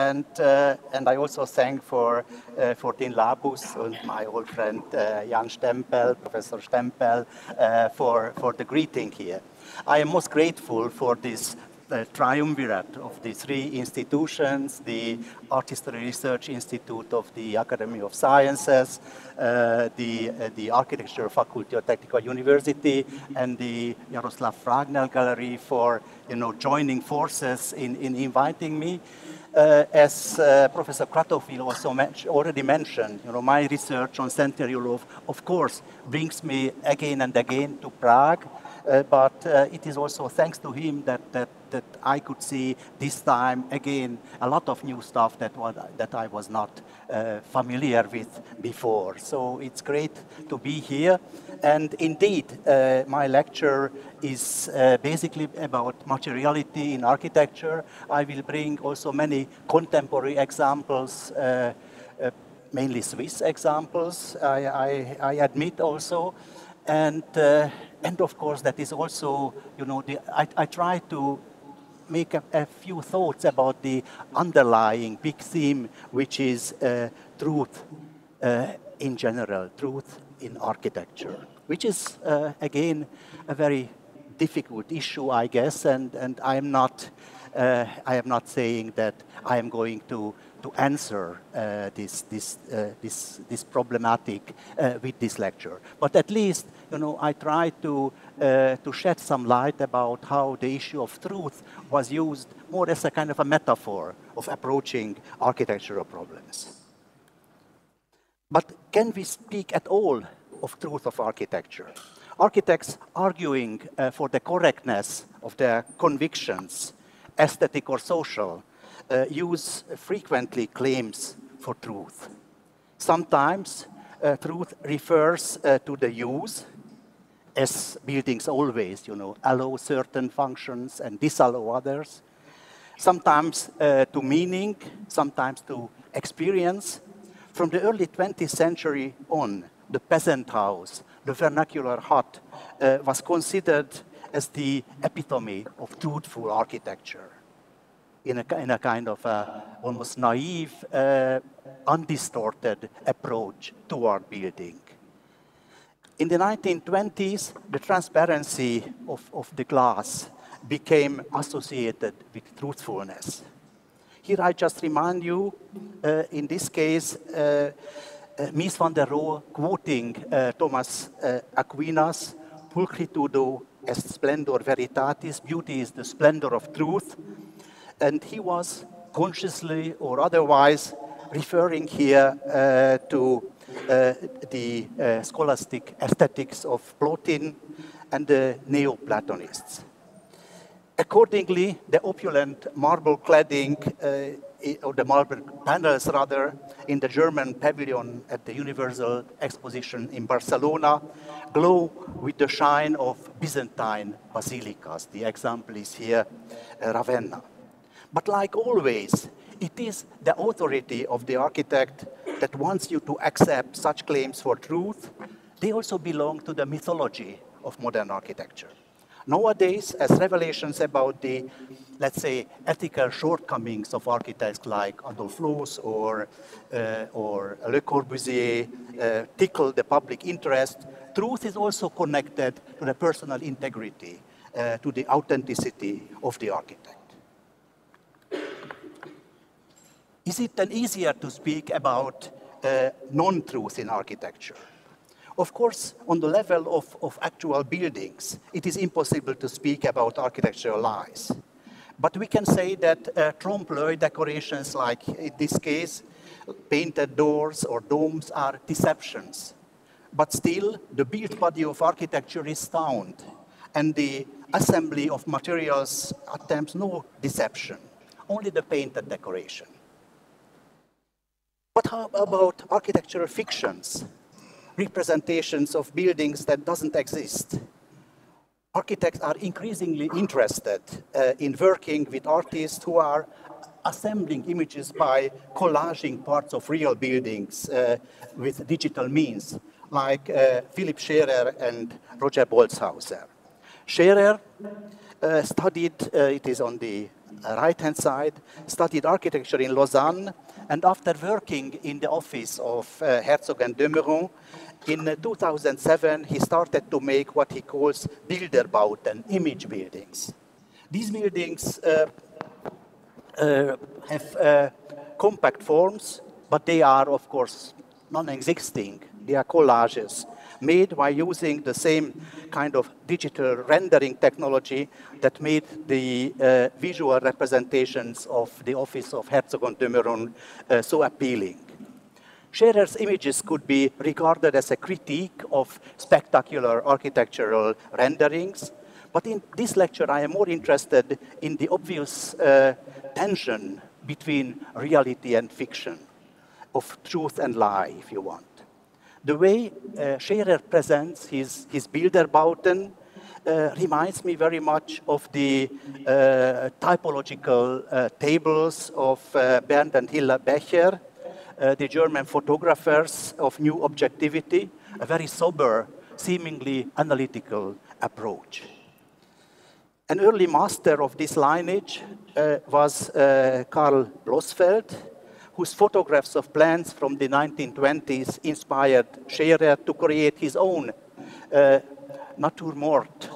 and I also thank for den Labus and my old friend Jan Stempel, Professor Stempel, for the greeting here. I am most grateful for this triumvirate of the three institutions, the Artistry Research Institute of the Academy of Sciences, the Architecture Faculty of Technical University, and the Jaroslav Fragnel Gallery for joining forces in inviting me. As Professor Kratochvíl also already mentioned, my research on Centennial of course brings me again and again to Prague. But it is also thanks to him that I could see this time again a lot of new stuff that I was not familiar with before. So it's great to be here. And indeed, my lecture is basically about materiality in architecture. I will bring also many contemporary examples, mainly Swiss examples, I admit also. And of course, that is also, I try to make a few thoughts about the underlying big theme, which is truth in general, truth in architecture, which is, again, a very difficult issue, I guess, and I am not saying that I am going to answer this problematic with this lecture. But at least, I try to shed some light about how the issue of truth was used more as a kind of a metaphor of approaching architectural problems. But can we speak at all of truth of architecture? Architects arguing for the correctness of their convictions, aesthetic or social, use frequently claims for truth. Sometimes truth refers to the use, as buildings always, allow certain functions and disallow others. Sometimes to meaning, sometimes to experience. From the early 20th century on, the peasant house, the vernacular hut, was considered as the epitome of truthful architecture, in a kind of almost naive, undistorted approach toward building. In the 1920s, the transparency of the glass became associated with truthfulness. Here I just remind you, in this case, Mies van der Rohe quoting Thomas Aquinas, pulchritudo est splendor veritatis, beauty is the splendor of truth. And he was consciously or otherwise referring here to the scholastic aesthetics of Plotin and the Neoplatonists. Accordingly, the opulent marble cladding, or the marble panels rather, in the German pavilion at the Universal Exposition in Barcelona glow with the shine of Byzantine basilicas. The example is here, Ravenna. But like always, it is the authority of the architect that wants you to accept such claims for truth. They also belong to the mythology of modern architecture. Nowadays, as revelations about the, let's say, ethical shortcomings of architects like Adolf Loos or Le Corbusier tickle the public interest, truth is also connected to the personal integrity, to the authenticity of the architect. Is it then easier to speak about non-truth in architecture? Of course, on the level of actual buildings, it is impossible to speak about architectural lies. But we can say that trompe-l'œil decorations, like in this case, painted doors or domes, are deceptions. But still, the built body of architecture is sound, and the assembly of materials attempts no deception, only the painted decoration. But how about architectural fictions? Representations of buildings that doesn't exist. Architects are increasingly interested in working with artists who are assembling images by collaging parts of real buildings with digital means, like Philipp Scherer and Roger Bolzhauser. Scherer studied, it is on the right-hand side, studied architecture in Lausanne, and after working in the office of Herzog and de Meuron, in 2007 he started to make what he calls Bilderbauten, image buildings. These buildings have compact forms, but they are, of course, non-existing. They are collages made by using the same kind of digital rendering technology that made the visual representations of the office of Herzog and de Meuron so appealing. Scherer's images could be regarded as a critique of spectacular architectural renderings, but in this lecture I am more interested in the obvious tension between reality and fiction, of truth and lie, if you want. The way Scherer presents his Bilderbauten reminds me very much of the typological tables of Bernd and Hilla Becher, the German photographers of new objectivity, a very sober, seemingly analytical approach. An early master of this lineage was Karl Blossfeld, whose photographs of plants from the 1920s inspired Scherer to create his own Naturmort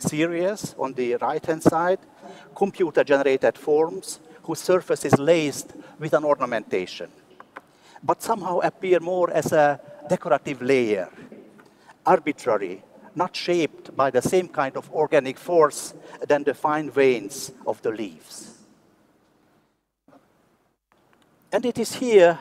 series on the right-hand side, computer-generated forms whose surface is laced with an ornamentation, but somehow appear more as a decorative layer, arbitrary, not shaped by the same kind of organic force than the fine veins of the leaves. And it is here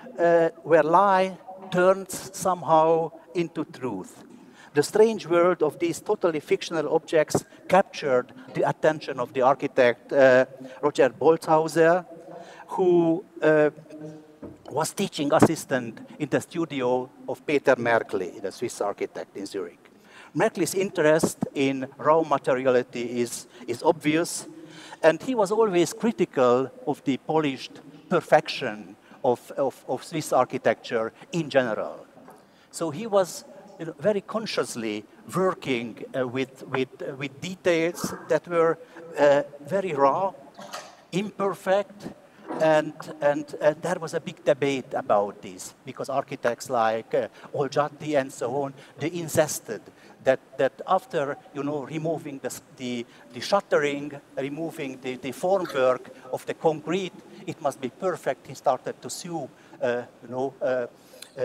where lie turns somehow into truth. The strange world of these totally fictional objects captured the attention of the architect Roger Boltzhauser, who was teaching assistant in the studio of Peter Merkli, the Swiss architect in Zurich. Merkli's interest in raw materiality is obvious, and he was always critical of the polished perfection of Swiss architecture in general. So he was very consciously working with details that were very raw, imperfect, and there was a big debate about this, because architects like Olgiati and so on, they insisted that after removing the shuttering, removing the formwork of the concrete, it must be perfect. He started to sue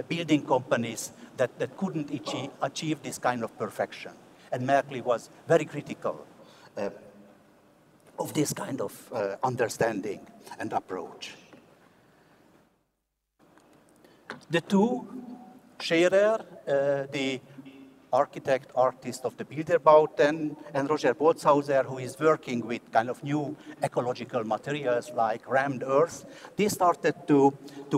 building companies that couldn't achieve this kind of perfection. And Merkli was very critical of this kind of understanding and approach. The two, Scherer, the architect, artist of the Bilderbauten, and Roger Boltzhauser, who is working with kind of new ecological materials like rammed earth, they started to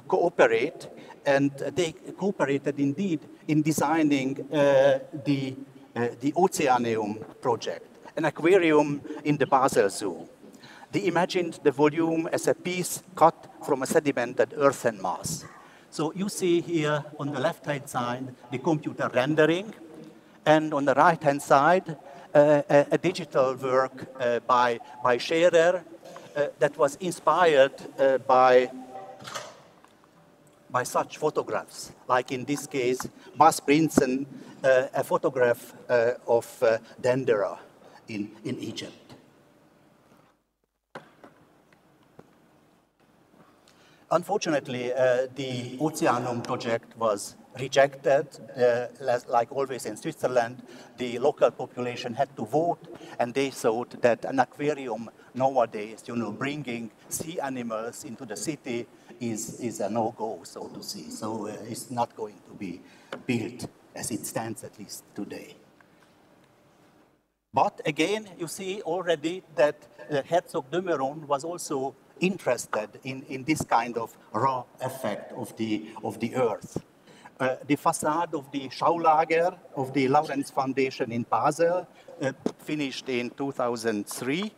cooperate, and they cooperated indeed in designing the Oceaneum project, an aquarium in the Basel Zoo. They imagined the volume as a piece cut from a sedimented earthen mass. So you see here on the left-hand side the computer rendering, and on the right-hand side a digital work by Scherer that was inspired by such photographs, like in this case Bas Prinsen, a photograph of Dendera in Egypt. Unfortunately, the Oceanum project was rejected. Like always in Switzerland, the local population had to vote, and they thought that an aquarium nowadays, bringing sea animals into the city is a no-go, so to say. So it's not going to be built as it stands, at least today. But again, you see already that Herzog de Meuron was also interested in this kind of raw effect of the earth. The facade of the Schaulager of the Lawrence Foundation in Basel, finished in 2003.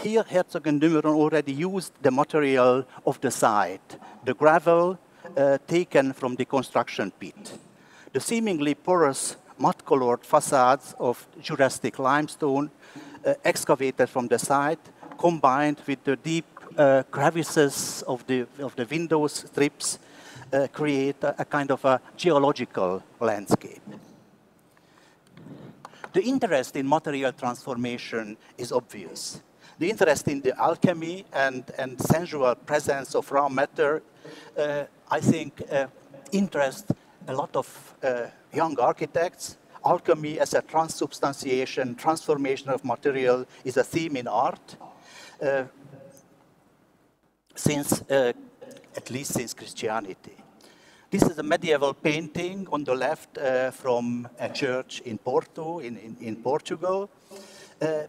Here, Herzog and de Meuron already used the material of the site, the gravel taken from the construction pit. The seemingly porous mud-colored facades of Jurassic limestone excavated from the side, combined with the deep crevices of the window strips, create a kind of a geological landscape. The interest in material transformation is obvious. The interest in the alchemy and sensual presence of raw matter, I think, interest a lot of young architects. Alchemy as a transubstantiation, transformation of material is a theme in art, at least since Christianity. This is a medieval painting on the left from a church in Porto, in Portugal.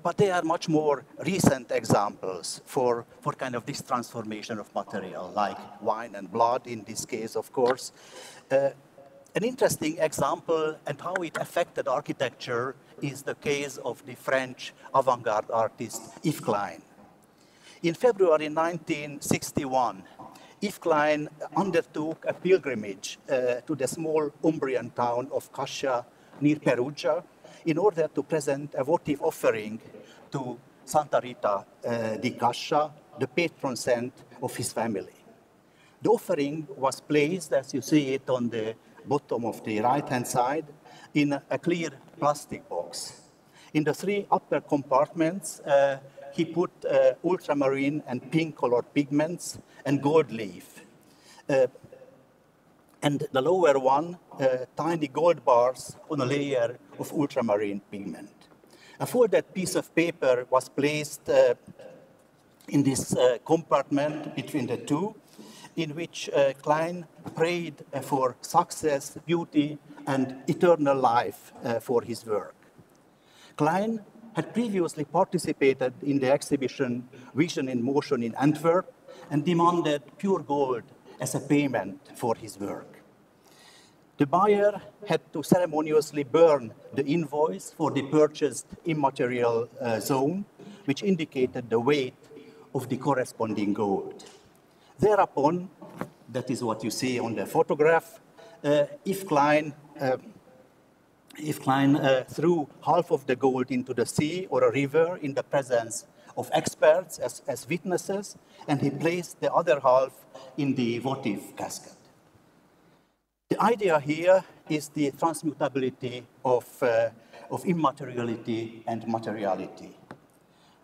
But they are much more recent examples for kind of this transformation of material, like wine and blood in this case, of course. An interesting example and how it affected architecture is the case of the French avant-garde artist Yves Klein. In February 1961, Yves Klein undertook a pilgrimage to the small Umbrian town of Cascia near Perugia in order to present a votive offering to Santa Rita di Cascia, the patron saint of his family. The offering was placed, as you see it on the bottom of the right-hand side, in a clear plastic box. In the three upper compartments, he put ultramarine and pink-colored pigments and gold leaf. And the lower one, tiny gold bars on a layer of ultramarine pigment. A folded piece of paper was placed in this compartment between the two, in which Klein prayed for success, beauty, and eternal life for his work. Klein had previously participated in the exhibition Vision in Motion in Antwerp and demanded pure gold as a payment for his work. The buyer had to ceremoniously burn the invoice for the purchased immaterial zone, which indicated the weight of the corresponding gold. Thereupon, that is what you see on the photograph, Yves Klein threw half of the gold into the sea or a river in the presence of experts as witnesses, and he placed the other half in the votive casket. The idea here is the transmutability of immateriality and materiality.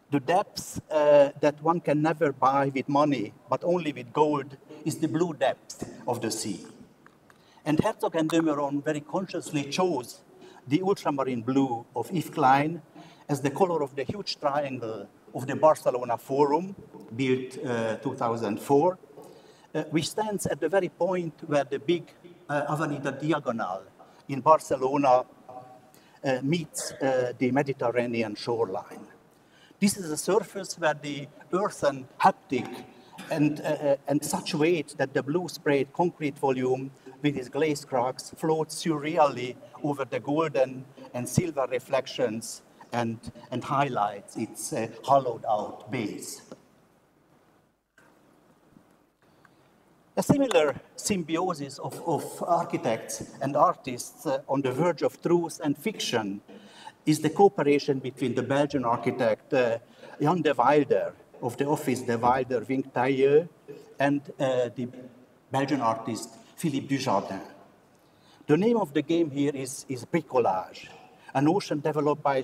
The depth that one can never buy with money, but only with gold, is the blue depth of the sea. And Herzog and de Meuron very consciously chose the ultramarine blue of Yves Klein as the color of the huge triangle of the Barcelona Forum, built 2004, which stands at the very point where the big Avenida Diagonal in Barcelona meets the Mediterranean shoreline. This is a surface where the earthen haptic and such weight that the blue sprayed concrete volume with its glazed cracks floats surreally over the golden and silver reflections and highlights its hollowed out base. A similar symbiosis of architects and artists on the verge of truth and fiction is the cooperation between the Belgian architect Jan de Wilder of the office de Wilder Winktailleux and the Belgian artist Philippe Dujardin. The name of the game here is bricolage, a notion developed by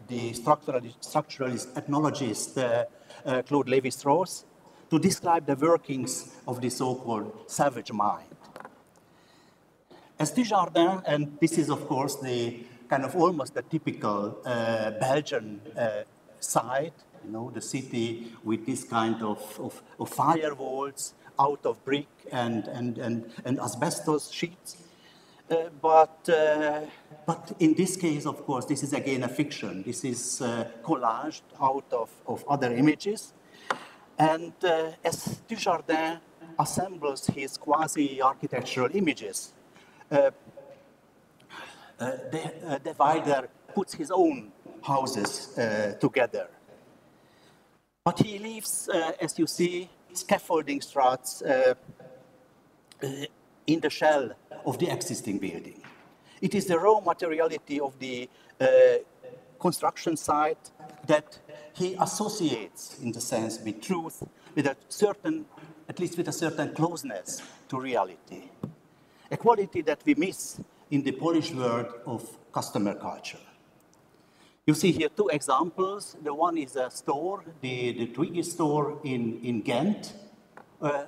the structuralist ethnologist Claude Lévi-Strauss to describe the workings of the so-called savage mind. As Dujardin, and this is of course the kind of almost a typical Belgian site, you know, the city with this kind of firewalls out of brick and asbestos sheets. But in this case, of course, this is again a fiction. This is collaged out of other images. And as Dujardin assembles his quasi-architectural images, De Wilder puts his own houses together. But he leaves, as you see, scaffolding struts in the shell of the existing building. It is the raw materiality of the construction site that he associates, in the sense, with truth, with a certain, at least with a certain closeness to reality. A quality that we miss in the Polish world of customer culture. You see here two examples. The one is a store, the Twiggy store in Ghent,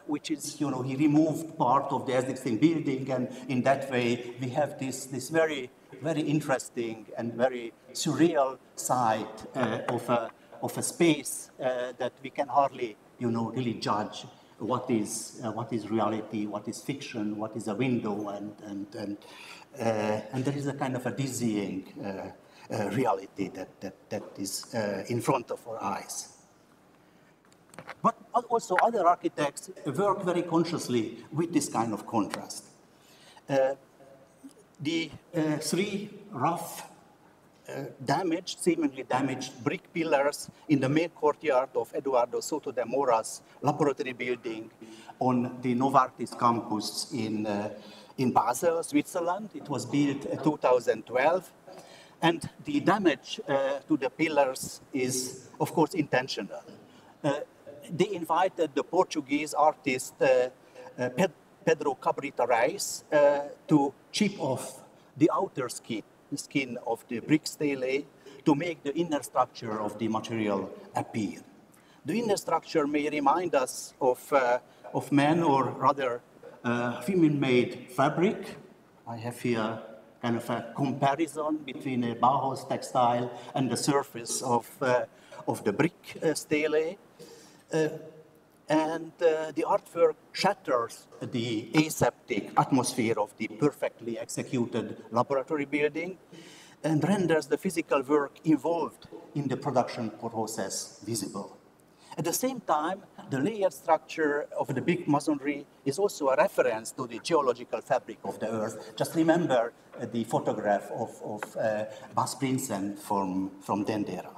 which is, he removed part of the existing building, and in that way we have this very, very interesting and very surreal side of a space that we can hardly, really judge what is reality, what is fiction, what is a window, and there is a kind of a dizzying reality that is in front of our eyes. But also other architects work very consciously with this kind of contrast. The three rough, seemingly damaged brick pillars in the main courtyard of Eduardo Soto de Mora's laboratory building on the Novartis Campus in Basel, Switzerland. It was built in 2012. And the damage to the pillars is, of course, intentional. They invited the Portuguese artist Pedro Cabrita Reis to chip off the outer skin of the brick stele to make the inner structure of the material appear. The inner structure may remind us of man, or rather female-made fabric. I have here kind of a comparison between a Bauhaus textile and the surface of the brick stele. And the artwork shatters the aseptic atmosphere of the perfectly executed laboratory building and renders the physical work involved in the production process visible. At the same time, the layered structure of the big masonry is also a reference to the geological fabric of the earth. Just remember the photograph of Bas Prinsen from Dendera.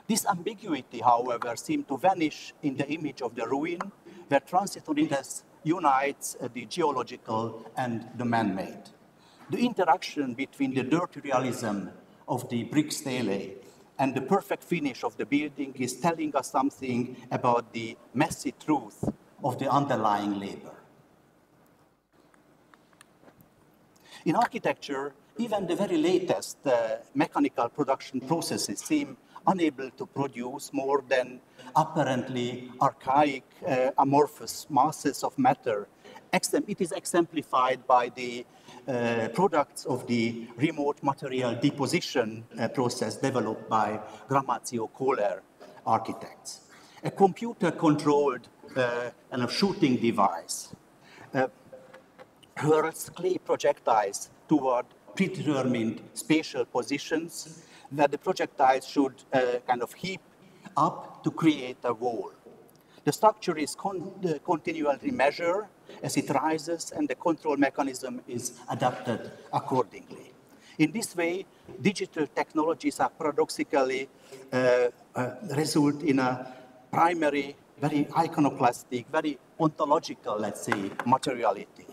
This ambiguity, however, seemed to vanish in the image of the ruin, where transitoriness unites the geological and the man-made. The interaction between the dirty realism of the brick stele and the perfect finish of the building is telling us something about the messy truth of the underlying labor. In architecture, even the very latest mechanical production processes seem unable to produce more than apparently archaic amorphous masses of matter. It is exemplified by the products of the remote material deposition process developed by Gramazio Kohler architects. A computer-controlled shooting device hurls clay projectiles toward predetermined spatial positions where the projectiles should heap up to create a wall. The structure is continually measured as it rises, and the control mechanism is adapted accordingly. In this way, digital technologies are paradoxically result in a primary, very iconoclastic, very ontological, let's say, materiality.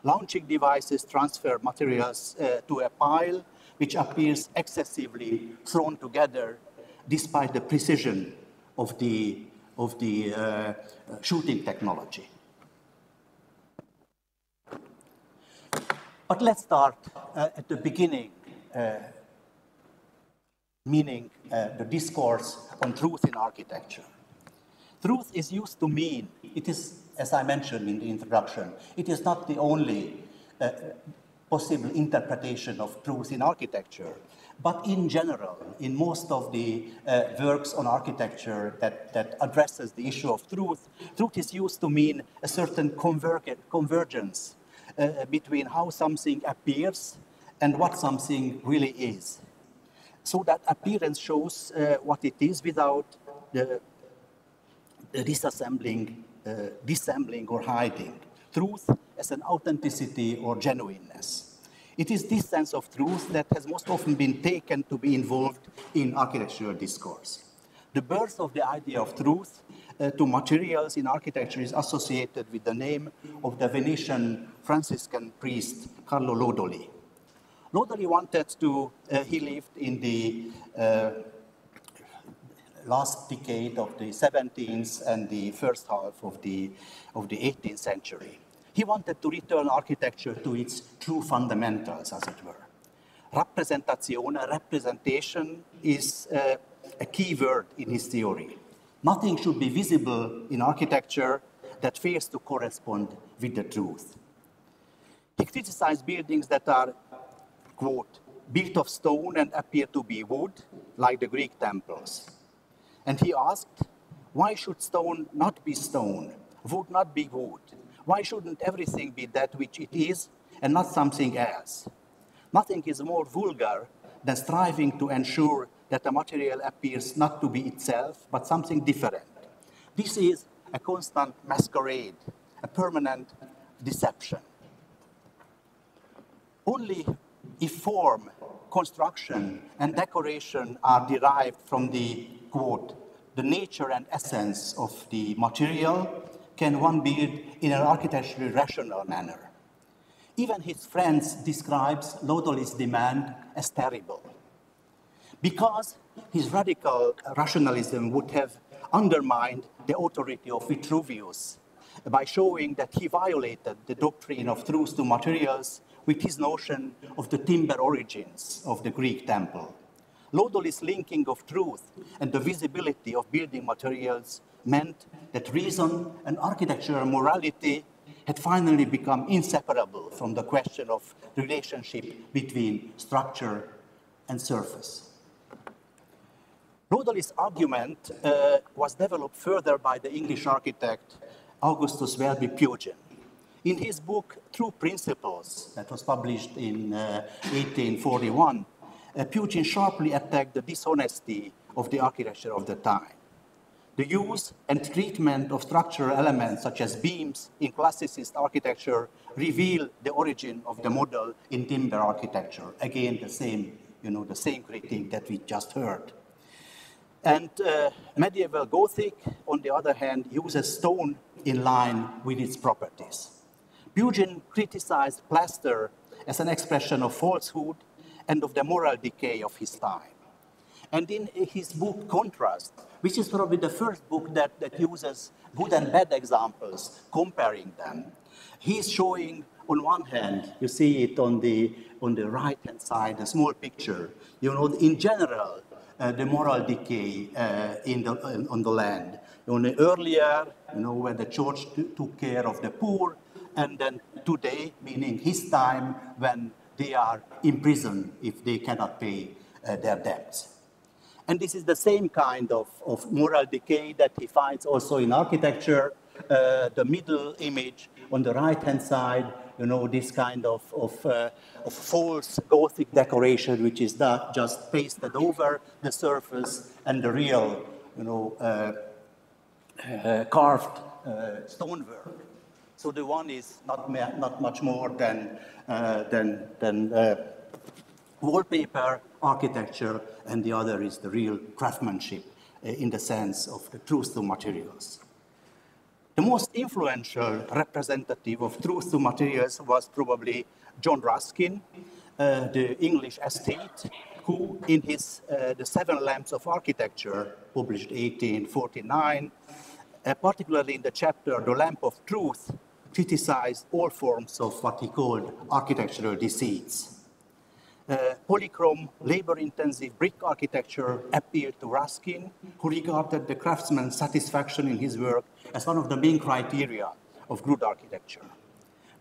Launching devices transfer materials to a pile which appears excessively thrown together despite the precision of the shooting technology. But let's start at the beginning, meaning the discourse on truth in architecture. Truth is used to mean, it is, as I mentioned in the introduction, it is not the only possible interpretation of truth in architecture, but in general, in most of the works on architecture that addresses the issue of truth, truth is used to mean a certain convergence between how something appears and what something really is. So that appearance shows what it is without the disassembling, dissembling or hiding. Truth as an authenticity or genuineness. It is this sense of truth that has most often been taken to be involved in architectural discourse. The birth of the idea of truth to materials in architecture is associated with the name of the Venetian Franciscan priest Carlo Lodoli. Lodoli wanted to, he lived in the last decade of the 17th and the first half of the 18th century. He wanted to return architecture to its true fundamentals, as it were. Representation is a key word in his theory. Nothing should be visible in architecture that fails to correspond with the truth. He criticized buildings that are, quote, built of stone and appear to be wood, like the Greek temples. And he asked, why should stone not be stone, wood not be wood? Why shouldn't everything be that which it is and not something else? Nothing is more vulgar than striving to ensure that a material appears not to be itself, but something different. This is a constant masquerade, a permanent deception. Only if form, construction, and decoration are derived from the, quote, the nature and essence of the material, can one build in an architecturally rational manner. Even his friends describes Laudol's demand as terrible, because his radical rationalism would have undermined the authority of Vitruvius by showing that he violated the doctrine of truth to materials with his notion of the timber origins of the Greek temple. Laudol's linking of truth and the visibility of building materials meant that reason and architectural morality had finally become inseparable from the question of relationship between structure and surface. Laudol's argument was developed further by the English architect Augustus Welby Pugin. In his book, True Principles, that was published in 1841, Pugin sharply attacked the dishonesty of the architecture of the time. The use and treatment of structural elements such as beams in classicist architecture reveal the origin of the model in timber architecture. Again, the same critique that we just heard. And medieval Gothic, on the other hand, uses stone in line with its properties. Pugin criticized plaster as an expression of falsehood and of the moral decay of his time. And in his book, Contrast, which is probably the first book that uses good and bad examples, comparing them, he's showing, on one hand, you see it on the right-hand side, a small picture, in general, the moral decay on the land. Earlier, when the church took care of the poor, and then today, meaning his time, when they are imprisoned if they cannot pay their debts. And this is the same kind of moral decay that he finds also in architecture. The middle image on the right-hand side, this kind of false Gothic decoration, which is just pasted over the surface, and the real, carved stonework. So the one is not much more than wallpaper architecture, and the other is the real craftsmanship in the sense of the truth to materials. The most influential representative of truth to materials was probably John Ruskin, the English aesthete, who in his The Seven Lamps of Architecture, published 1849, particularly in the chapter The Lamp of Truth, criticized all forms of what he called architectural deceits. Polychrome, labor-intensive brick architecture appealed to Ruskin, who regarded the craftsman's satisfaction in his work as one of the main criteria of good architecture.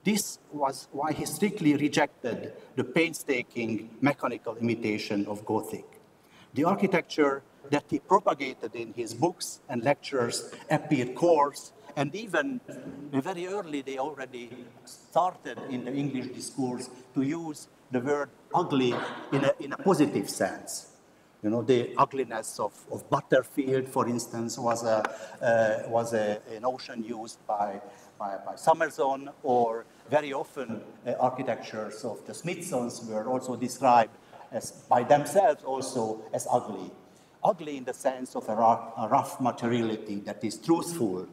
This was why he strictly rejected the painstaking mechanical imitation of Gothic. The architecture that he propagated in his books and lectures appeared coarse, and even very early they already started in the English discourse to use the word ugly in a positive sense. The ugliness of Butterfield, for instance, was a notion used by Summerson, or very often architectures of the Smithsons were also described as, by themselves also, as ugly. Ugly in the sense of a rough materiality that is truthful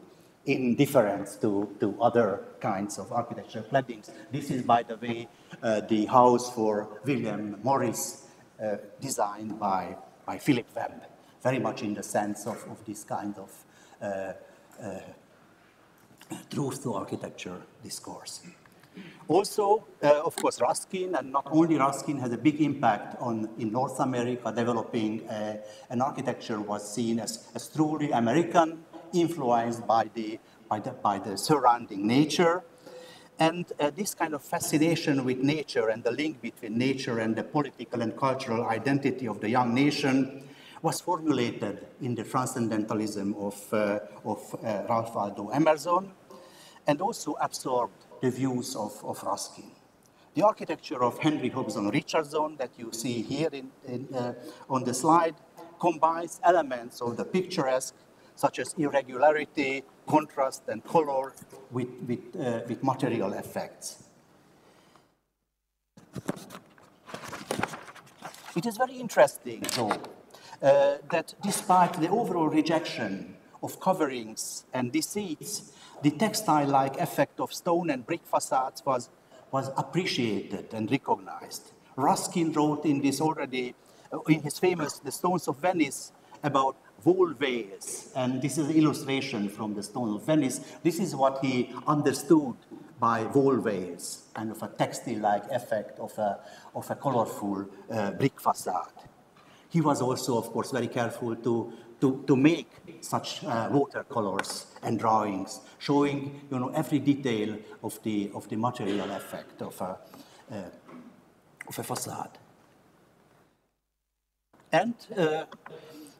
in difference to other kinds of architectural claddings. This is, by the way, the house for William Morris, designed by Philip Webb. very much in the sense of this kind of truth to architecture discourse. Also, of course, Ruskin, and not only Ruskin, has a big impact in North America, developing an architecture was seen as truly American, influenced by the surrounding nature. And this kind of fascination with nature and the link between nature and the political and cultural identity of the young nation was formulated in the transcendentalism of Ralph Waldo Emerson, and also absorbed the views of Ruskin. The architecture of Henry Hobson Richardson that you see here on the slide combines elements of the picturesque, such as irregularity, contrast, and color with material effects. It is very interesting, though, that despite the overall rejection of coverings and deceits, the textile-like effect of stone and brick facades was appreciated and recognized. Ruskin wrote in his famous The Stones of Venice about wool veils, and this is an illustration from the Stone of Venice. This is what he understood by wool veils, kind of a textile-like effect of a colorful brick facade. He was also, of course, very careful to make such watercolors and drawings, showing every detail of the material effect of a facade. And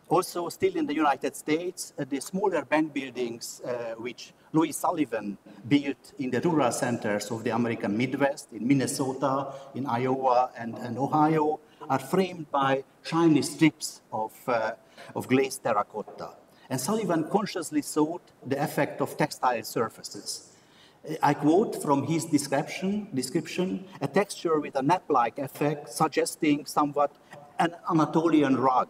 also, still in the United States, the smaller bank buildings which Louis Sullivan built in the rural centers of the American Midwest, in Minnesota, in Iowa, and Ohio, are framed by shiny strips of glazed terracotta. And Sullivan consciously sought the effect of textile surfaces. I quote from his description, a texture with a nap-like effect suggesting somewhat an Anatolian rug,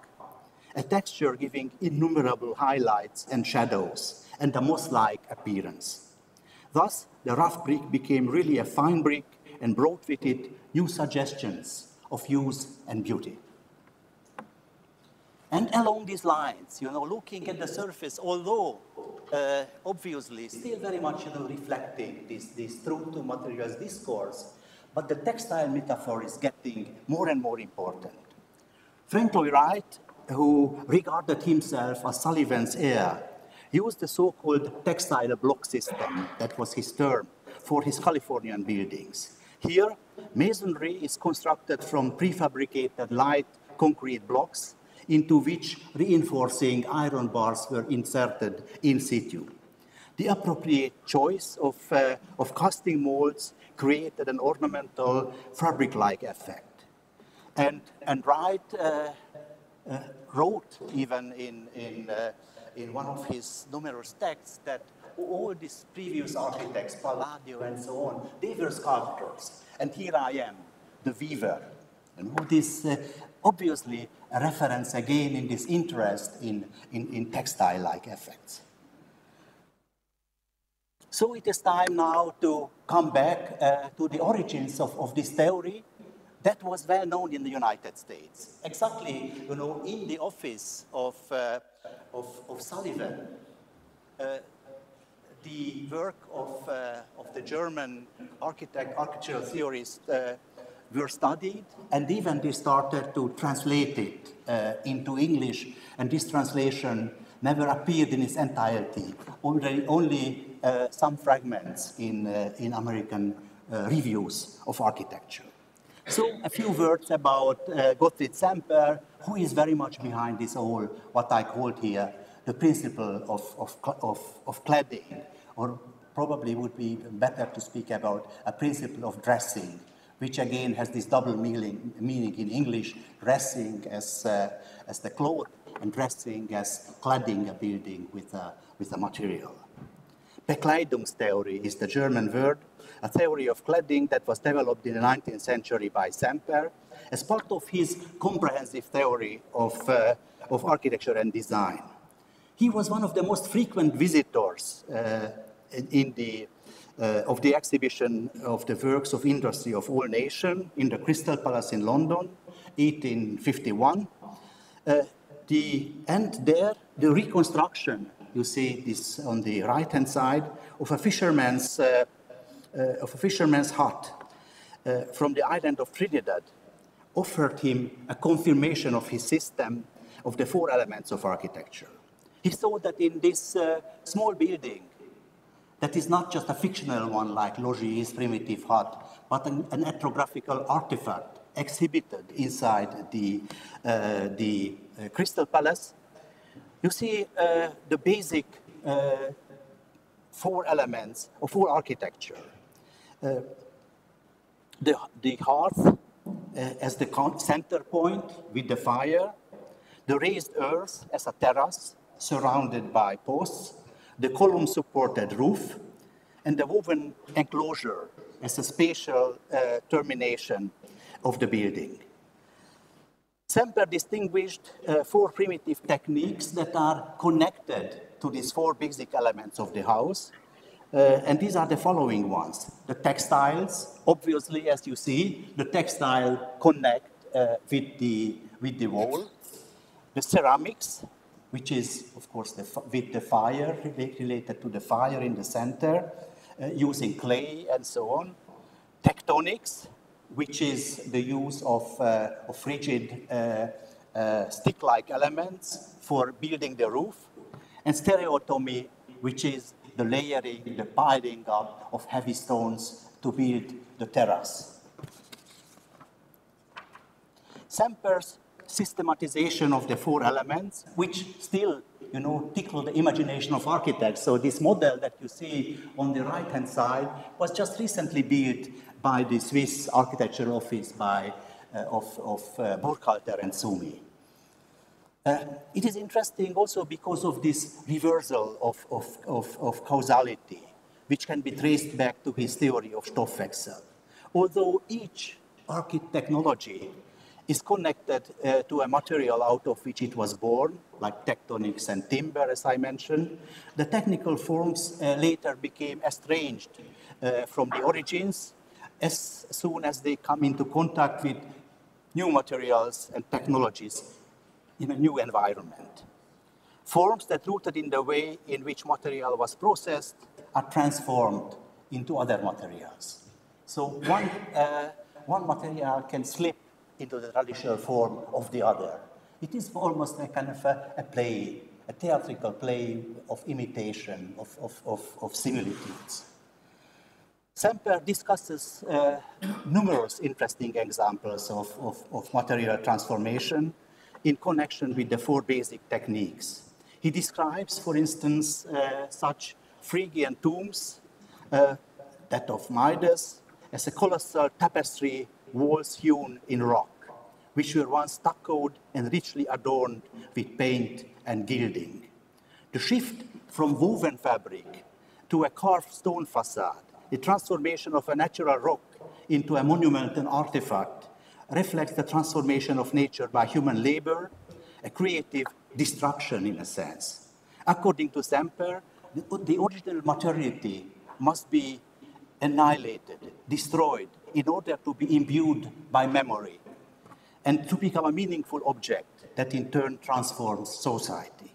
a texture giving innumerable highlights and shadows, and a moss-like appearance. Thus, the rough brick became really a fine brick and brought with it new suggestions of use and beauty. And along these lines, looking at the surface, although obviously still very much reflecting this truth to materials discourse, but the textile metaphor is getting more and more important. Frank Lloyd Wright, who regarded himself as Sullivan's heir, used the so-called textile block system, that was his term, for his Californian buildings. Here, masonry is constructed from prefabricated light concrete blocks into which reinforcing iron bars were inserted in situ. The appropriate choice of casting molds created an ornamental fabric-like effect. And Wright wrote even in one of his numerous texts that all these previous architects, Palladio and so on, they were sculptors. And here I am, the weaver. And this obviously a reference again in this interest in textile-like effects. So it is time now to come back to the origins of this theory that was well known in the United States. Exactly, in the office of Sullivan, the work of the German architectural theorists were studied, and even they started to translate it into English, and this translation never appeared in its entirety, only some fragments in American reviews of architecture. So a few words about Gottfrieda Sempera, who is very much behind this whole, what I called here, the principle of cladding, or probably would be better to speak about a principle of dressing, which again has this double meaning in English, dressing as the cloth and dressing as cladding a building with a material. Bekleidungstheorie is the German word, a theory of cladding that was developed in the 19th century by Sempera as part of his comprehensive theory of architecture and design. He was one of the most frequent visitors of the exhibition of the works of industry of all nations in the Crystal Palace in London, 1851. the reconstruction, you see this on the right-hand side, of a fisherman's hut from the island of Trinidad offered him a confirmation of his system of the four elements of architecture. He saw that in this small building, that is not just a fictional one like Logis, primitive hut, but an ethnographical artifact exhibited inside the Crystal Palace. You see the basic four elements of all architecture. The hearth as the center point with the fire, the raised earth as a terrace surrounded by posts, the column-supported roof, and the woven enclosure as a spatial termination of the building. Sempera distinguished four primitive techniques that are connected to these four basic elements of the house. And these are the following ones. The textiles, obviously, as you see, the textile connect with the wall. The ceramics, which is, of course, with the fire, related to the fire in the center, using clay and so on. Tectonics, which is the use of rigid stick-like elements for building the roof. And stereotomy, which is the layering, the piling up of heavy stones to build the terrace. Sempera's systematization of the four elements, which still, tickle the imagination of architects. So this model that you see on the right-hand side was just recently built by the Swiss architecture office of Burkhalter and Sumi. It is interesting also because of this reversal of causality, which can be traced back to his theory of Stoffwechsel. Although each technology is connected to a material out of which it was born, like tectonics and timber, as I mentioned, the technical forms later became estranged from the origins as soon as they come into contact with new materials and technologies in a new environment. Forms that rooted in the way in which material was processed are transformed into other materials. So one material can slip into the traditional form of the other. It is almost a kind of a play, a theatrical play of imitation, of similitudes. Sempera discusses numerous interesting examples of material transformation in connection with the four basic techniques. He describes, for instance, such Phrygian tombs, that of Midas, as a colossal tapestry walls hewn in rock, which were once stuccoed and richly adorned with paint and gilding. The shift from woven fabric to a carved stone facade, the transformation of a natural rock into a monumental artifact, reflects the transformation of nature by human labor, a creative destruction in a sense. According to Sempera, the original materiality must be annihilated, destroyed, in order to be imbued by memory and to become a meaningful object that in turn transforms society.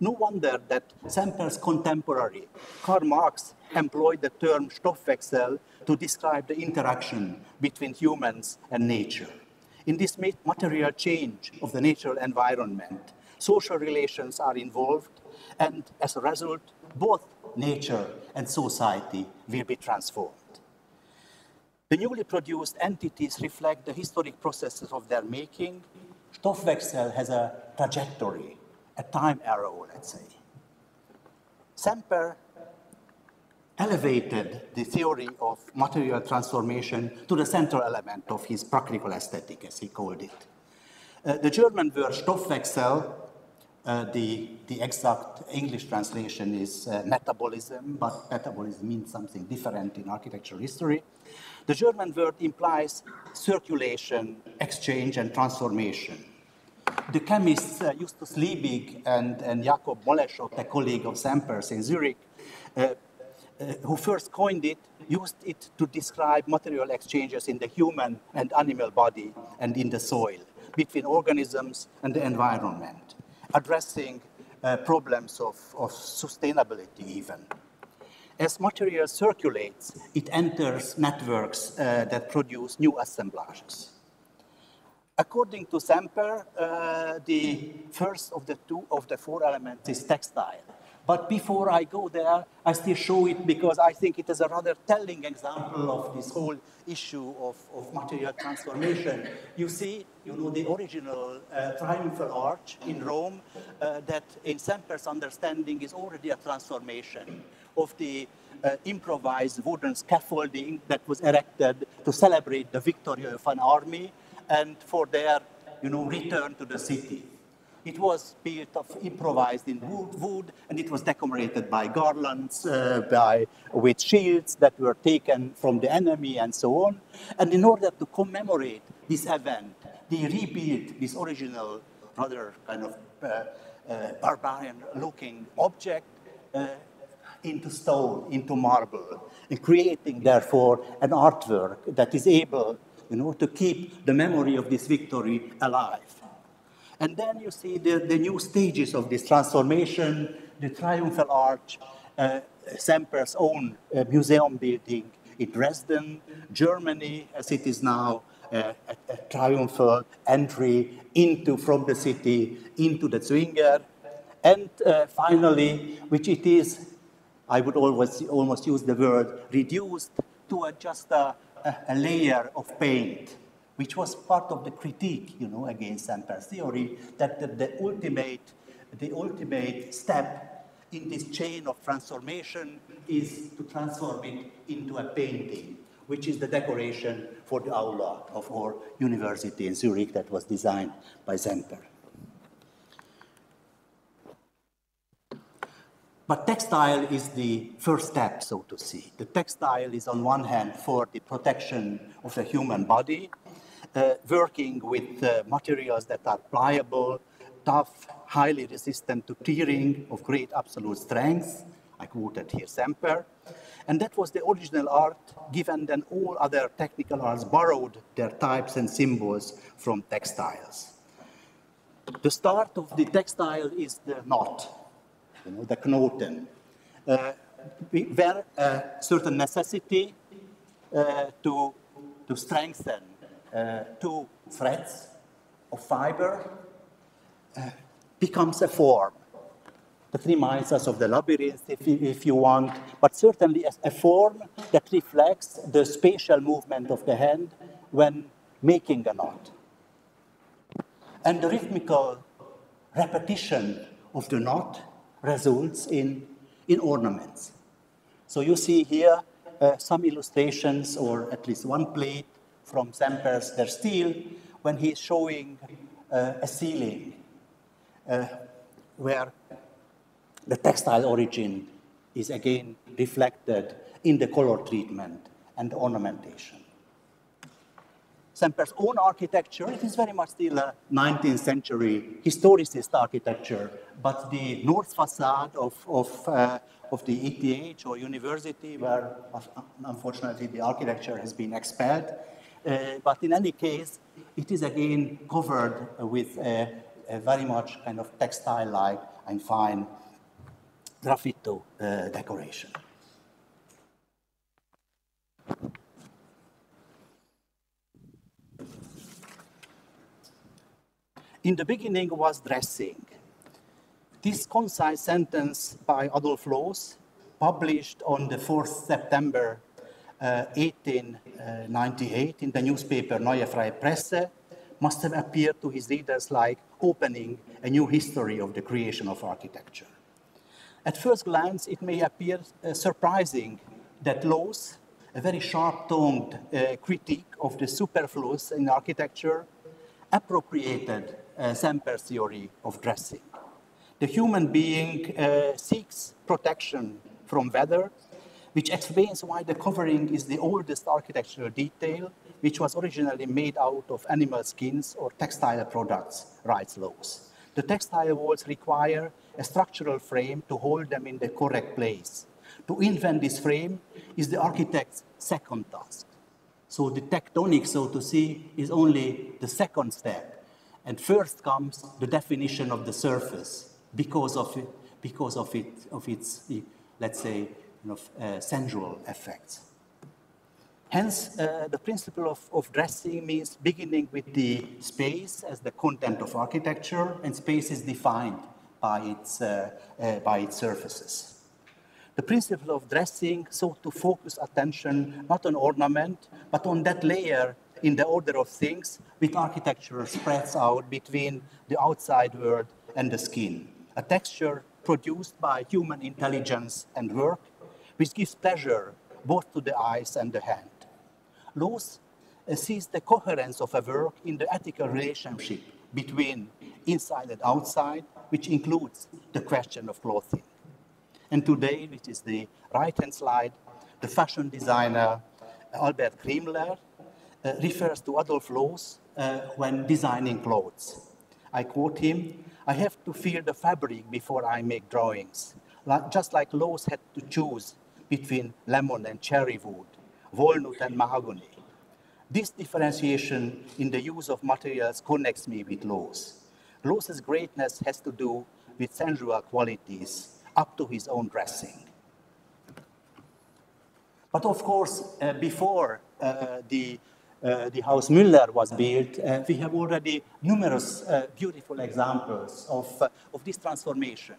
No wonder that Sempera's contemporary, Karl Marx, employed the term Stoffwechsel to describe the interaction between humans and nature. In this material change of the natural environment, social relations are involved, and as a result, both nature and society will be transformed. The newly produced entities reflect the historic processes of their making. Stoffwechsel has a trajectory, a time arrow, let's say. Sempera elevated the theory of material transformation to the central element of his practical aesthetic, as he called it. The German word Stoffwechsel, the exact English translation is metabolism, but metabolism means something different in architectural history. The German word implies circulation, exchange, and transformation. The chemists Justus Liebig and Jakob Moleschott, a colleague of Sempera's in Zurich, who first coined it, used it to describe material exchanges in the human and animal body and in the soil, between organisms and the environment. addressing problems of sustainability even. As material circulates, it enters networks that produce new assemblages. According to Sempera, the first of the four elements is textile. But before I go there, I still show it because I think it is a rather telling example of this whole issue of material transformation. You see, the original triumphal arch in Rome that in Sempera's understanding is already a transformation of the improvised wooden scaffolding that was erected to celebrate the victory of an army and for their return to the city. It was built improvised in wood, and it was decorated by garlands, with shields that were taken from the enemy and so on. And in order to commemorate this event, they rebuilt this original, rather kind of barbarian-looking object into stone, into marble, and creating, therefore, an artwork that is able, to keep the memory of this victory alive. And then you see the new stages of this transformation, the triumphal arch, Sempera's own museum building in Dresden, Germany, as it is now, a triumphal entry from the city into the Zwinger. And finally, which it is, I would almost use the word, reduced to just a layer of paint, which was part of the critique, against Sempera's theory, that the ultimate step in this chain of transformation is to transform it into a painting, which is the decoration for the aula of our university in Zurich that was designed by Sempera. But textile is the first step, so to see. The textile is on one hand for the protection of the human body, working with materials that are pliable, tough, highly resistant to tearing, of great absolute strength. I quoted here Sempera. And that was the original art, given then all other technical arts borrowed their types and symbols from textiles. The start of the textile is the knot, the knoten, where a certain necessity to strengthen two threads of fiber becomes a form that reminds us of the labyrinth, if you want, but certainly a form that reflects the spatial movement of the hand when making a knot. And the rhythmical repetition of the knot results in ornaments. So you see here some illustrations, or at least one plate from Sempera's Der Stil, when he's showing a ceiling where the textile origin is again reflected in the color treatment and the ornamentation. Sempera's own architecture, it is very much still a 19th century historicist architecture, but the north facade of the ETH or university, where unfortunately the architecture has been expelled, but in any case, it is again covered with a very much kind of textile-like and fine graffito decoration. In the beginning was dressing. This concise sentence by Adolf Loos, published on the 4th September 1898 in the newspaper Neue Freie Presse, must have appeared to his readers like opening a new history of the creation of architecture. At first glance, it may appear surprising that Loos, a very sharp-toned critique of the superfluous in architecture, appropriated Sempera's theory of dressing. The human being seeks protection from weather, which explains why the covering is the oldest architectural detail, which was originally made out of animal skins or textile products, writes Loos. The textile walls require a structural frame to hold them in the correct place. To invent this frame is the architect's second task. So the tectonic, so to see, is only the second step. And first comes the definition of the surface because of its, let's say, sensual effects. Hence, the principle of dressing means beginning with the space as the content of architecture, and space is defined by its surfaces. The principle of dressing sought to focus attention not on ornament, but on that layer in the order of things which architecture spreads out between the outside world and the skin. A texture produced by human intelligence and work, which gives pleasure both to the eyes and the hand. Laws sees the coherence of a work in the ethical relationship between inside and outside, which includes the question of clothing. And today, which is the right-hand slide, the fashion designer Albert Kriemler refers to Adolf Loos when designing clothes. I quote him, "I have to feel the fabric before I make drawings, just like Loos had to choose between lemon and cherry wood, walnut and mahogany. This differentiation in the use of materials connects me with Loos. Loos's greatness has to do with sensual qualities up to his own dressing." But of course, before the house Müller was built, we have already numerous beautiful examples of this transformation.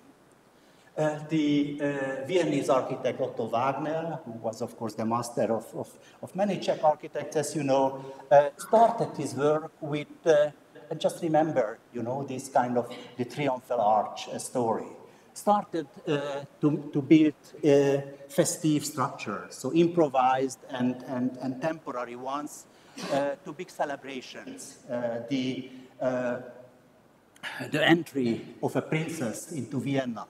The Viennese architect Otto Wagner, who was of course the master of many Czech architects, as you know, started his work with, just remember, this kind of the triumphal arch story. Started to build festive structures, so improvised and temporary ones, to big celebrations. The entry of a princess into Vienna.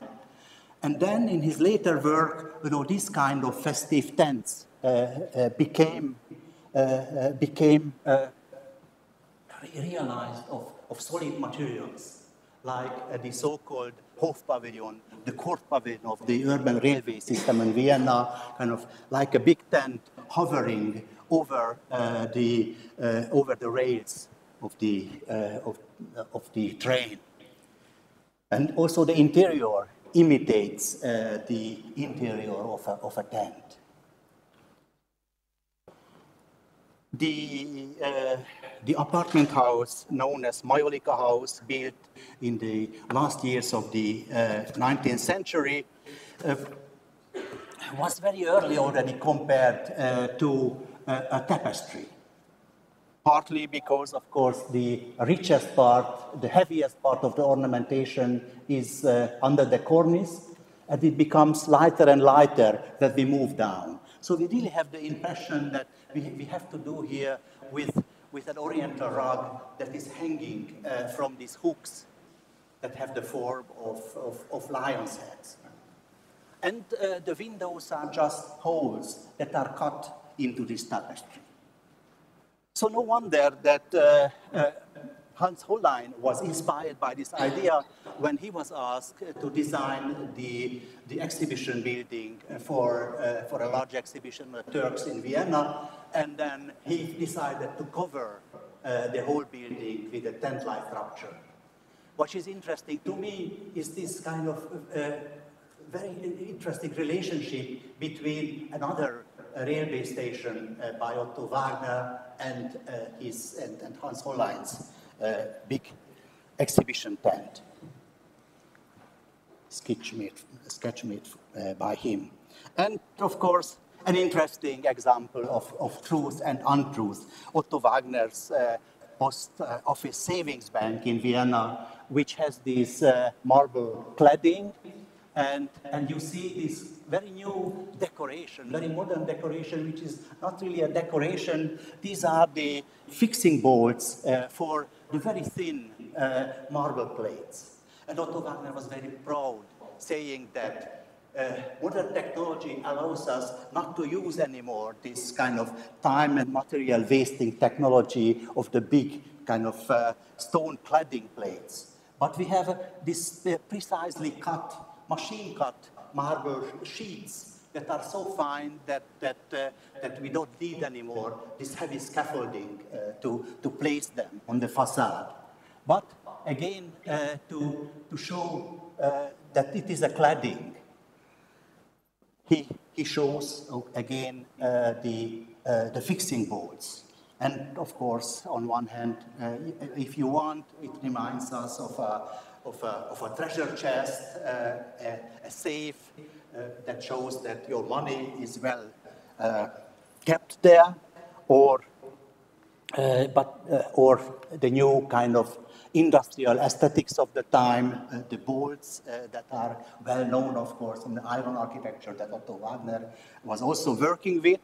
And then in his later work, this kind of festive tents became realized of solid materials, like the so-called Hofpavilion, the court pavilion of the urban railway system in Vienna, kind of like a big tent hovering over the rails of the train. And also the interior imitates the interior of a tent. The apartment house known as Majolika House, built in the last years of the 19th century, was very early already compared to a tapestry. Partly because, of course, the richest part, the heaviest part of the ornamentation is under the cornice, and it becomes lighter and lighter that we move down. So we really have the impression that we have to do here with an oriental rug that is hanging from these hooks that have the form of lion's heads. And the windows are just holes that are cut into this tapestry. So no wonder that Hans Hollein was inspired by this idea when he was asked to design the exhibition building for a large exhibition of Turks in Vienna, and then he decided to cover the whole building with a tent-like structure. What is interesting to me is this kind of very interesting relationship between another railway station by Otto Wagner and Hans Hollein's big exhibition tent, sketch made by him. And of course, an interesting example of truth and untruth. Otto Wagner's post office savings bank in Vienna, which has this marble cladding, and you see this very new decoration, very modern decoration, which is not really a decoration. These are the fixing bolts for the very thin marble plates. And Otto Wagner was very proud, saying that modern technology allows us not to use anymore this kind of time and material wasting technology of the big kind of stone cladding plates. But we have this precisely cut, machine-cut marble sheets that are so fine that we don't need anymore this heavy scaffolding to place them on the facade. But again, to show that it is a cladding, he shows again the fixing bolts. And of course, on one hand, if you want, it reminds us of a treasure chest, a safe that shows that your money is well kept there, or the new kind of industrial aesthetics of the time, the bolts that are well known, of course, in the iron architecture that Otto Wagner was also working with.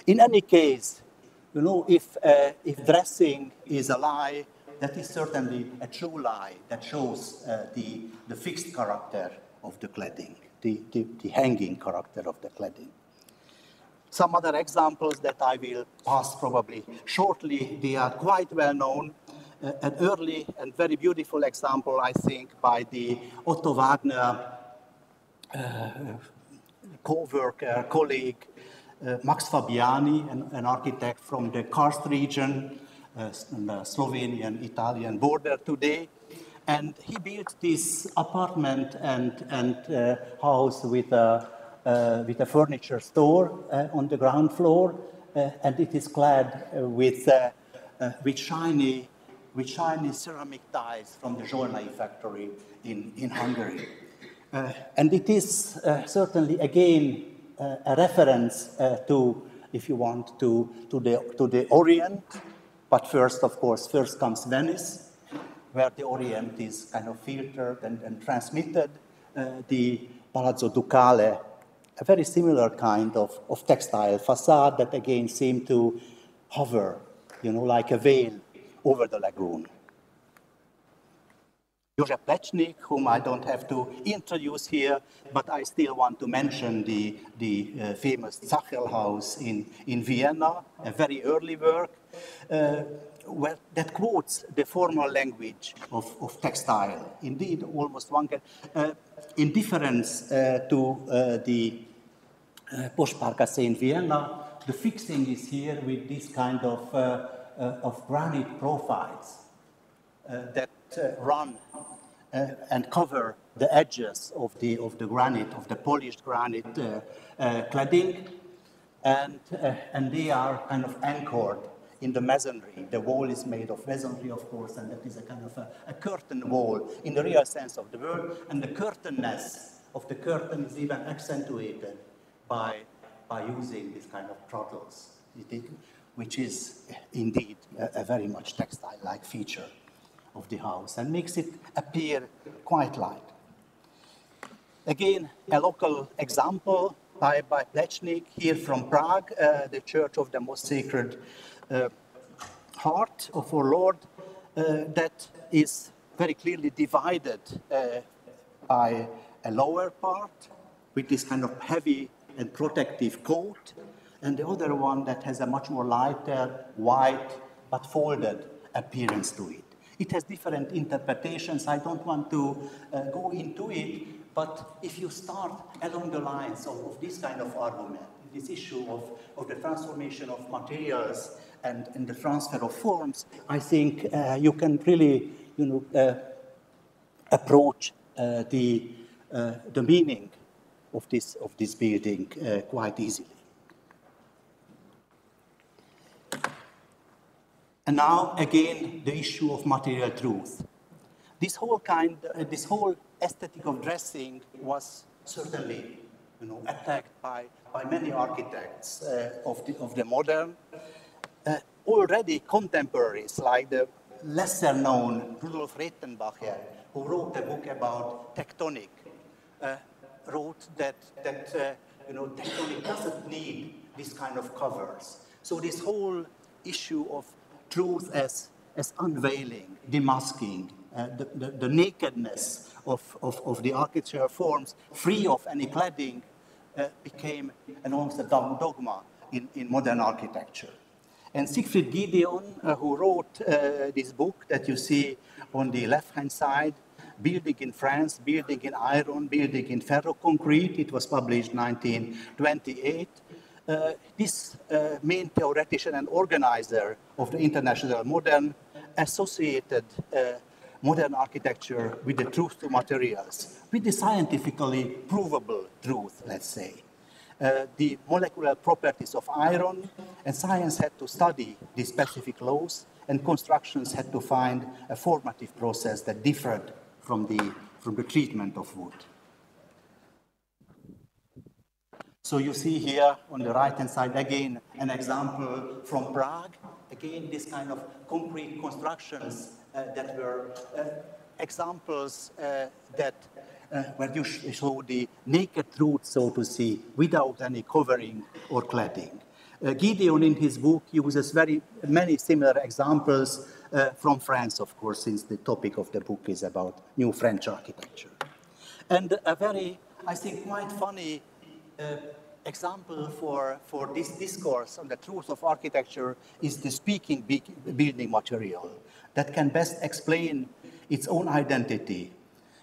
In any case, you know, if dressing is a lie, that is certainly a true lie that shows the fixed character of the cladding, the hanging character of the cladding. Some other examples that I will pass probably shortly, they are quite well known. An early and very beautiful example, I think, by the Otto Wagner co-worker, colleague, Max Fabiani, an architect from the Karst region, on the Slovenian-Italian border today. And he built this apartment and house with a furniture store on the ground floor, and it is clad with shiny ceramic tiles from the Zsolnay factory in Hungary. And it is certainly, again, a reference to, if you want, to the Orient. But first, of course, first comes Venice, where the Orient is kind of filtered and transmitted. The Palazzo Ducale, a very similar kind of textile facade that again seemed to hover, you know, like a veil over the lagoon. József Plečnik, whom I don't have to introduce here, but I still want to mention the famous Zachel house in Vienna, a very early work, that quotes the formal language of textile. Indeed, almost one can, in difference to the Postparkasse in Vienna, the fixing is here with this kind of granite profiles that run and cover the edges of the granite, of the polished granite cladding, and they are kind of anchored in the masonry. The wall is made of masonry, of course, and that is a kind of a curtain wall in the real sense of the word, and the curtainness of the curtain is even accentuated by using this kind of trottles, which is indeed a very much textile-like feature of the house and makes it appear quite light. Again, a local example by Plečnik here from Prague, the Church of the Most Sacred Heart of our Lord, that is very clearly divided by a lower part with this kind of heavy and protective coat, and the other one that has a much more lighter, white, but folded appearance to it. It has different interpretations. I don't want to go into it, but if you start along the lines of this kind of argument, this issue of the transformation of materials and the transfer of forms, I think you can really, approach the meaning of this building quite easily. And now, again, the issue of material truth. This whole aesthetic of dressing was certainly, attacked by many architects of the modern. Already contemporaries, like the lesser-known Rudolf Rettenbacher, who wrote a book about tectonic, wrote that tectonic doesn't need this kind of covers. So this whole issue of truth as unveiling, demasking, the nakedness of the architectural forms, free of any cladding, became almost a dogma in modern architecture. And Siegfried Gideon, who wrote this book that you see on the left-hand side, Building in France, Building in Iron, Building in Ferroconcrete, it was published in 1928. This main theoretician and organizer of the International Modern associated modern architecture with the truth to materials, with the scientifically provable truth, let's say. The molecular properties of iron, and science had to study the specific laws, and constructions had to find a formative process that differed from the treatment of wood. So you see here on the right-hand side again an example from Prague. Again, this kind of concrete constructions that were examples that where you show the naked truth, so to see, without any covering or cladding. Gideon, in his book, uses very many similar examples from France, of course, since the topic of the book is about new French architecture. And a very, I think, quite funny example for this discourse on the truth of architecture is the speaking building material that can best explain its own identity.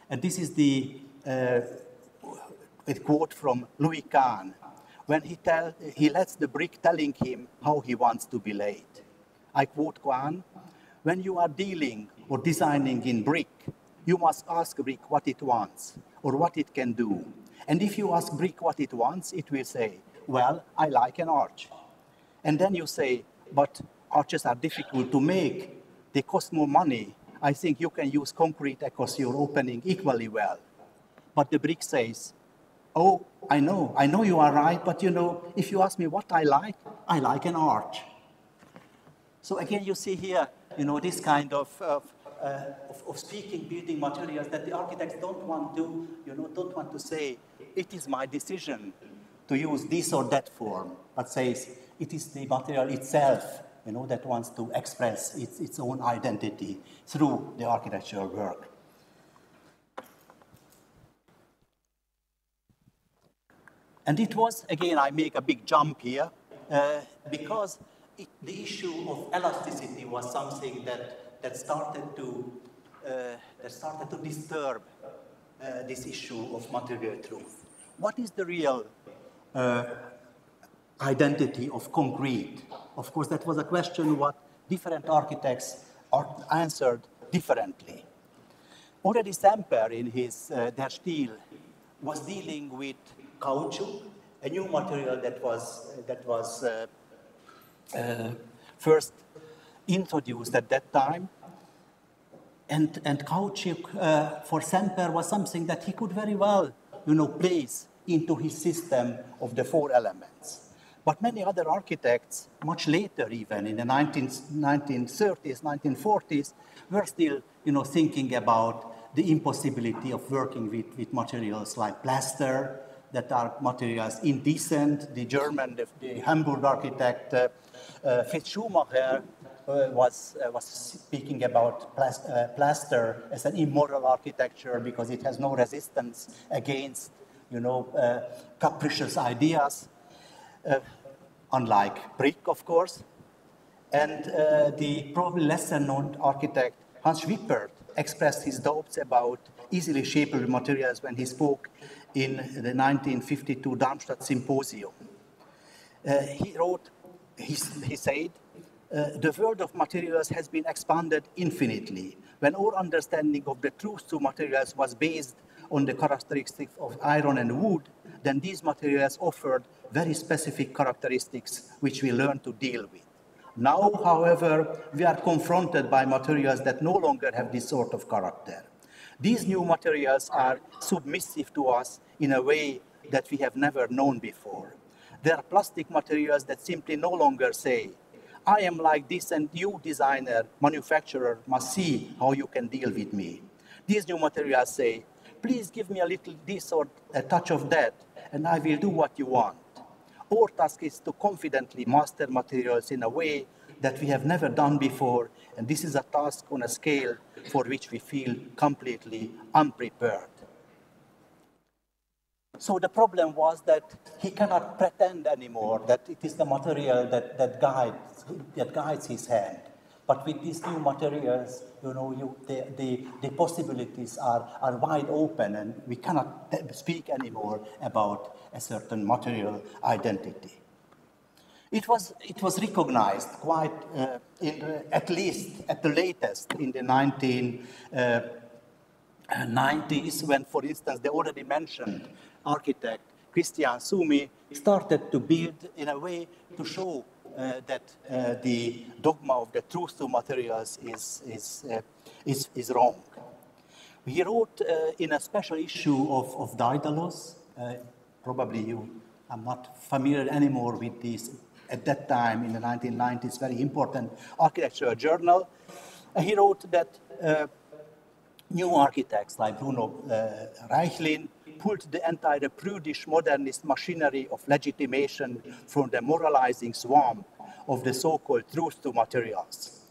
And this is a quote from Louis Kahn, when he lets the brick telling him how he wants to be laid. I quote Kahn, "When you are dealing or designing in brick, you must ask brick what it wants or what it can do. And if you ask brick what it wants, it will say, well, I like an arch. And then you say, but arches are difficult to make. They cost more money. I think you can use concrete across your opening equally well. But the brick says, oh, I know you are right, but you know, if you ask me what I like an arch. So again, you see here, you know, this kind of speaking building materials that the architects don't want to say, it is my decision to use this or that form, but says it is the material itself, you know, that wants to express its own identity through the architectural work. And it was, again, I make a big jump here, because the issue of elasticity was something that started to disturb this issue of material truth. What is the real identity of concrete? Of course, that was a question what different architects answered differently. Already Sempera, in his Der Stil, was dealing with caoutchouc, a new material that was first introduced at that time. And caoutchouc for Sempera was something that he could very well, you know, place into his system of the four elements. But many other architects, much later even, in the 1930s, 1940s, were still, you know, thinking about the impossibility of working with materials like plaster, that are materials indecent. The German, the Hamburg architect, Fritz Schumacher, was speaking about plaster as an immoral architecture because it has no resistance against, you know, capricious ideas, unlike brick, of course. And the probably lesser-known architect Hans Wippert expressed his doubts about easily shapeable materials when he spoke in the 1952 Darmstadt Symposium. He wrote, he said, the world of materials has been expanded infinitely. When our understanding of the truth to materials was based on the characteristics of iron and wood, then these materials offered very specific characteristics which we learned to deal with. Now, however, we are confronted by materials that no longer have this sort of character. These new materials are submissive to us in a way that we have never known before. They are plastic materials that simply no longer say, I am like this and you, designer, manufacturer, must see how you can deal with me. These new materials say, please give me a little this or a touch of that, and I will do what you want. Our task is to confidently master materials in a way that we have never done before, and this is a task on a scale for which we feel completely unprepared. So the problem was that he cannot pretend anymore that it is the material that guides his hand. But with these new materials, you know, the possibilities are wide open, and we cannot speak anymore about a certain material identity. It was recognized quite, at least at the latest, in the 1990s, when, for instance, the already mentioned architect Christian Sumi started to build in a way to show that the dogma of the truth to materials is wrong. He wrote in a special issue of Daedalus, probably you are not familiar anymore with this, at that time in the 1990s, very important architectural journal. He wrote that new architects like Bruno Reichlin pulled the entire prudish modernist machinery of legitimation from the moralizing swamp of the so-called truth to materials.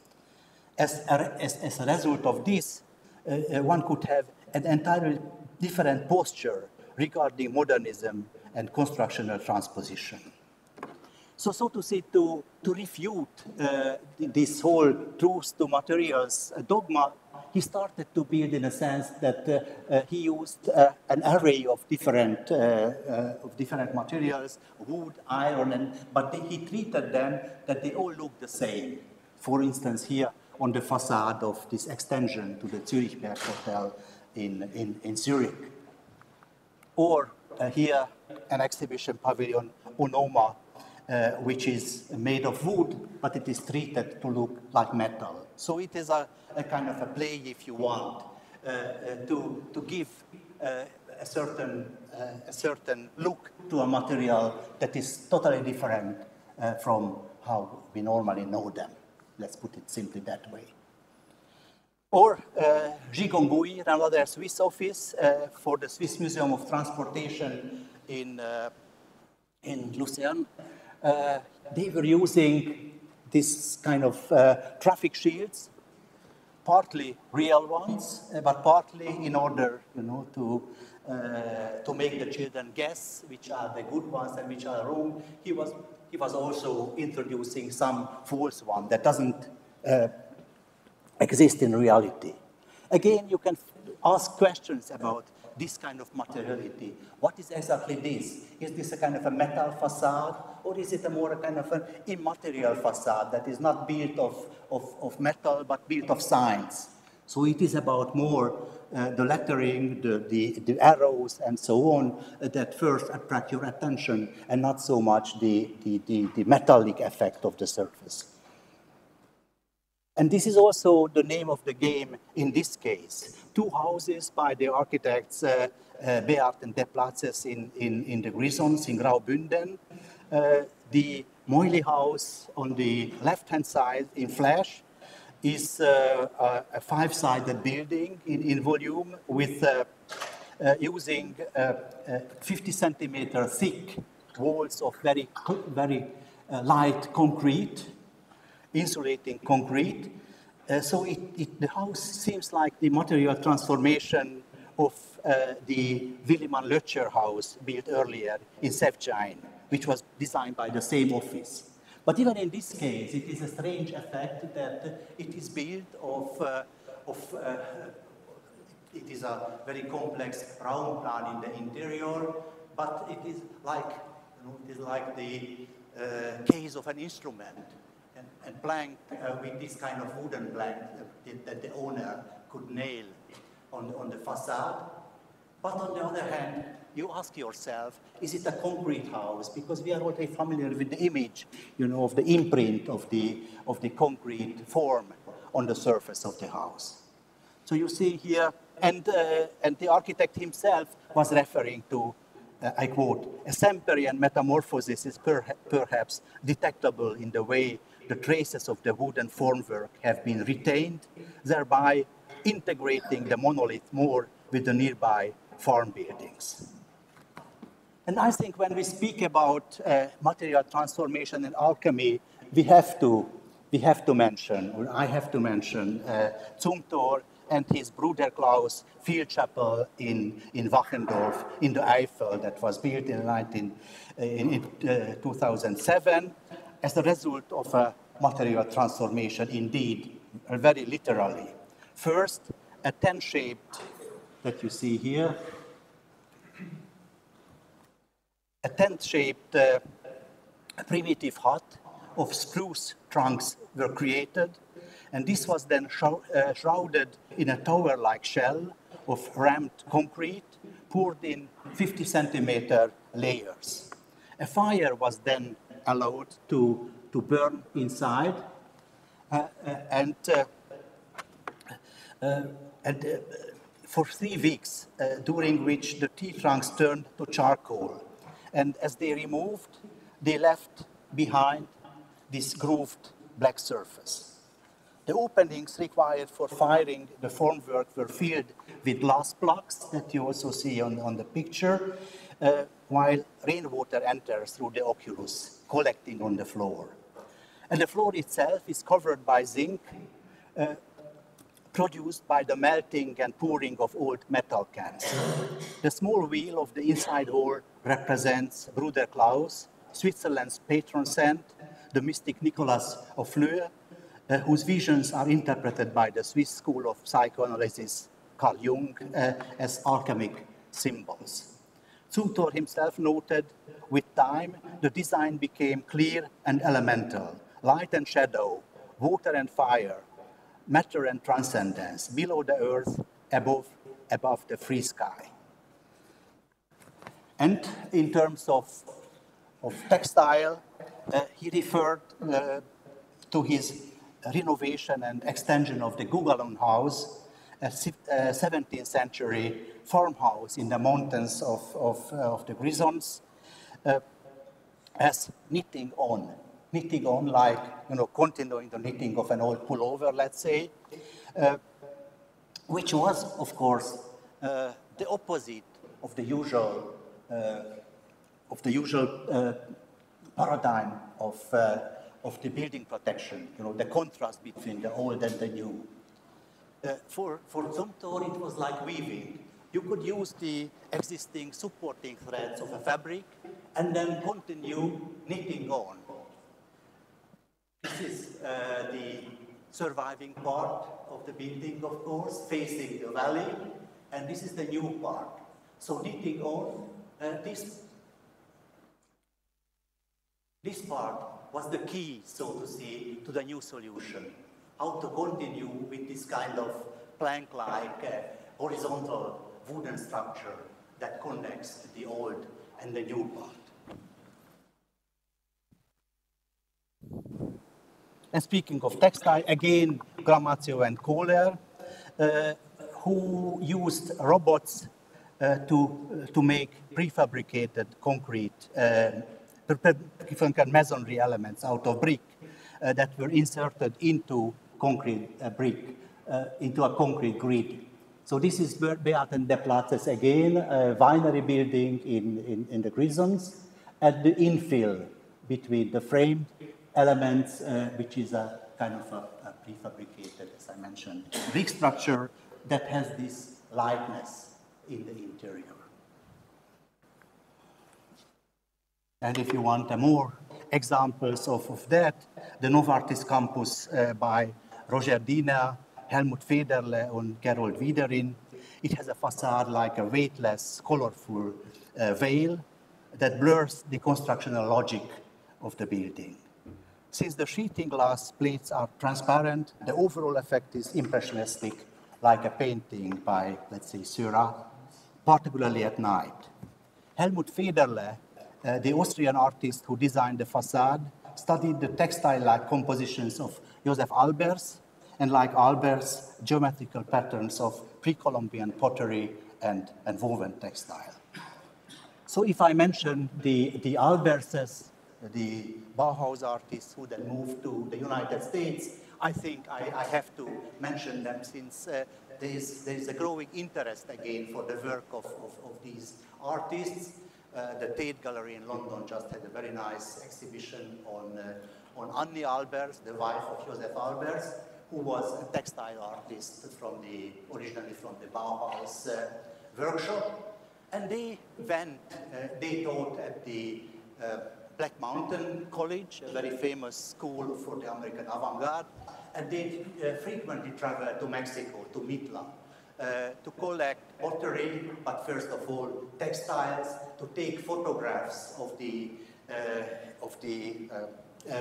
As a result of this, one could have an entirely different posture regarding modernism and constructional transposition. So to say, to refute this whole truth to materials dogma, he started to build in a sense that he used an array of different materials, wood, iron, but he treated them that they all look the same. For instance, here on the facade of this extension to the Zürichberg Hotel in Zurich. Or here, an exhibition pavilion, Onoma, which is made of wood, but it is treated to look like metal. So it is a kind of a play, if you want, to give a certain look to a material that is totally different from how we normally know them. Let's put it simply that way. Or Gigongui, another Swiss office for the Swiss Museum of Transportation in Lucerne. They were using this kind of traffic shields, partly real ones, but partly in order, to make the children guess which are the good ones and which are wrong. He was also introducing some false one that doesn't exist in reality. Again, you can ask questions about this kind of materiality. What is exactly this? Is this a kind of a metal facade, or is it a more kind of an immaterial facade that is not built of metal, but built of science? So it is about more the lettering, the arrows, and so on, that first attract your attention, and not so much the metallic effect of the surface. And this is also the name of the game in this case. Two houses by the architects Beat and De Platzes in the Grisons in Graubünden. The Moily house on the left-hand side in Flash is a five-sided building in volume with using 50 centimeter thick walls of very light concrete, insulating concrete. So the house seems like the material transformation of the Willeman Lötscher house built earlier in Sevcsain, which was designed by the same office. But even in this case, it is a strange effect that it is built it is a very complex round plan in the interior, but it is like, the case of an instrument. And planked with this kind of wooden plank that the owner could nail on the facade. But on the other hand, you ask yourself, is it a concrete house? Because we are already familiar with the image, of the imprint of the concrete form on the surface of the house. So you see here, and the architect himself was referring to, I quote, a Semperian metamorphosis is perhaps detectable in the way the traces of the wooden formwork have been retained, thereby integrating the monolith more with the nearby farm buildings. And I think when we speak about material transformation and alchemy, we have to mention, or I have to mention, Zumthor and his Bruder Klaus field chapel in Wachendorf in the Eifel that was built in 2007 as a result of a material transformation, indeed, very literally. First, a tent-shaped, that you see here, a tent-shaped a primitive hut of spruce trunks were created, and this was then shrouded in a tower-like shell of rammed concrete poured in 50 centimeter layers. A fire was then allowed to burn inside, and for 3 weeks, during which the tree trunks turned to charcoal. And as they removed, they left behind this grooved black surface. The openings required for firing the formwork were filled with glass plugs that you also see on the picture, while rainwater enters through the oculus, collecting on the floor. And the floor itself is covered by zinc, produced by the melting and pouring of old metal cans. The small wheel of the inside hall represents Bruder Klaus, Switzerland's patron saint, the mystic Nicholas of Fleur, whose visions are interpreted by the Swiss school of psychoanalysis, Carl Jung, as alchemic symbols. Zumthor himself noted, with time, the design became clear and elemental, light and shadow, water and fire, matter and transcendence, below the earth, above the free sky. And in terms of textile, he referred to his renovation and extension of the Guggelung house, a 17th century farmhouse in the mountains of the Grisons, as knitting on like, continuing the knitting of an old pullover, let's say, which was, of course, the opposite of the usual paradigm of the building protection, the contrast between the old and the new. For Zumthor, it was like weaving. You could use the existing supporting threads of a fabric and then continue knitting on. This is the surviving part of the building, of course, facing the valley, and this is the new part. So knitting on, this part was the key, so to say, to the new solution. How to continue with this kind of plank-like horizontal wooden structure that connects the old and the new part. And speaking of textile, again, Gramazio and Kohler, who used robots to make prefabricated concrete, prefabricated masonry elements out of brick that were inserted into concrete brick, into a concrete grid. So this is Beaten de Platzes again, a winery building in the Grisons, at the infill between the framed elements, which is a kind of a prefabricated, as I mentioned, brick structure that has this lightness in the interior. And if you want more examples of that, the Novartis Campus by Roger Dina, Helmut Federle, and Gerold Wiederin. It has a facade like a weightless, colorful veil that blurs the constructional logic of the building. Since the sheeting glass plates are transparent, the overall effect is impressionistic, like a painting by, let's say, Seurat, particularly at night. Helmut Federle, the Austrian artist who designed the facade, studied the textile-like compositions of Josef Albers, and like Albers, geometrical patterns of pre-Columbian pottery and woven textile. So if I mention the Alberses, the Bauhaus artists who then moved to the United States, I think I have to mention them since there is a growing interest again for the work of these artists. The Tate Gallery in London just had a very nice exhibition on Annie Albers, the wife of Josef Albers, who was a textile artist originally from the Bauhaus workshop. And they taught at the Black Mountain College, a very famous school for the American avant-garde, and they frequently traveled to Mexico, to Mitla, to collect pottery, but first of all, textiles, to take photographs of the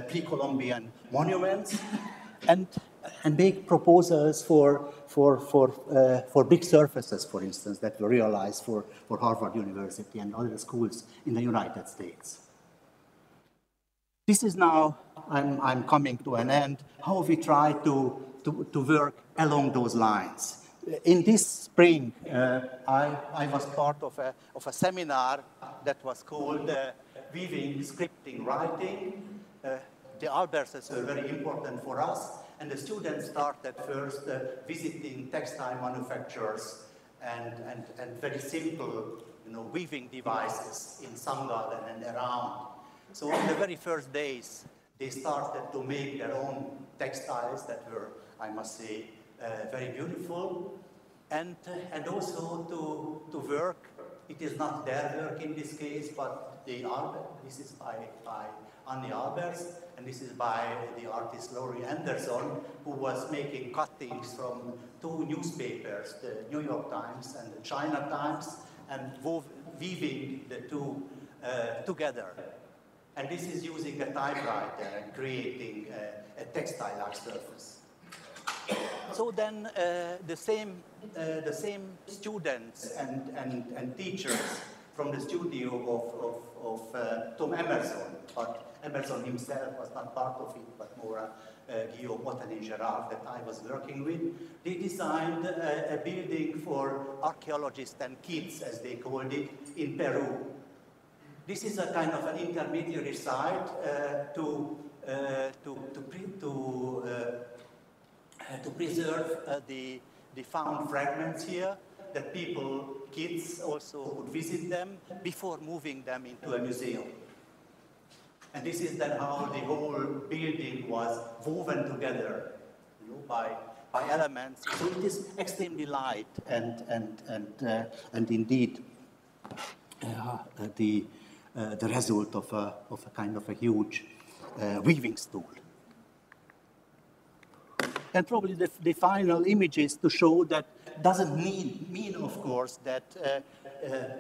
pre-Columbian monuments, and make proposals for big surfaces, for instance, that were realized for Harvard University and other schools in the United States. This is now, I'm coming to an end, how we try to work along those lines. In this spring, I was part of a seminar that was called Weaving, Scripting, Writing. The Alberses were very important for us, and the students started first visiting textile manufacturers and very simple, weaving devices in Sangaden and around. So on the very first days, they started to make their own textiles that were, I must say, very beautiful, and also to work. It is not their work in this case, but this is by Annie Albers, and this is by the artist Laurie Anderson, who was making cuttings from two newspapers, the New York Times and the China Times, and weaving the two together. And this is using a typewriter and creating a textile-like surface. So then the same students and teachers from the studio of Tom Emerson, but Emerson himself was not part of it, but more Guillaume Botany-Gerard that I was working with. They designed a building for archaeologists and kids, as they called it, in Peru. This is a kind of an intermediary site to preserve the found fragments here, that kids also would visit them before moving them into a museum. And this is then how the whole building was woven together, by elements. So it is extremely light and indeed the result of a kind of a huge weaving stool. And probably the final images to show that doesn't mean, of course, that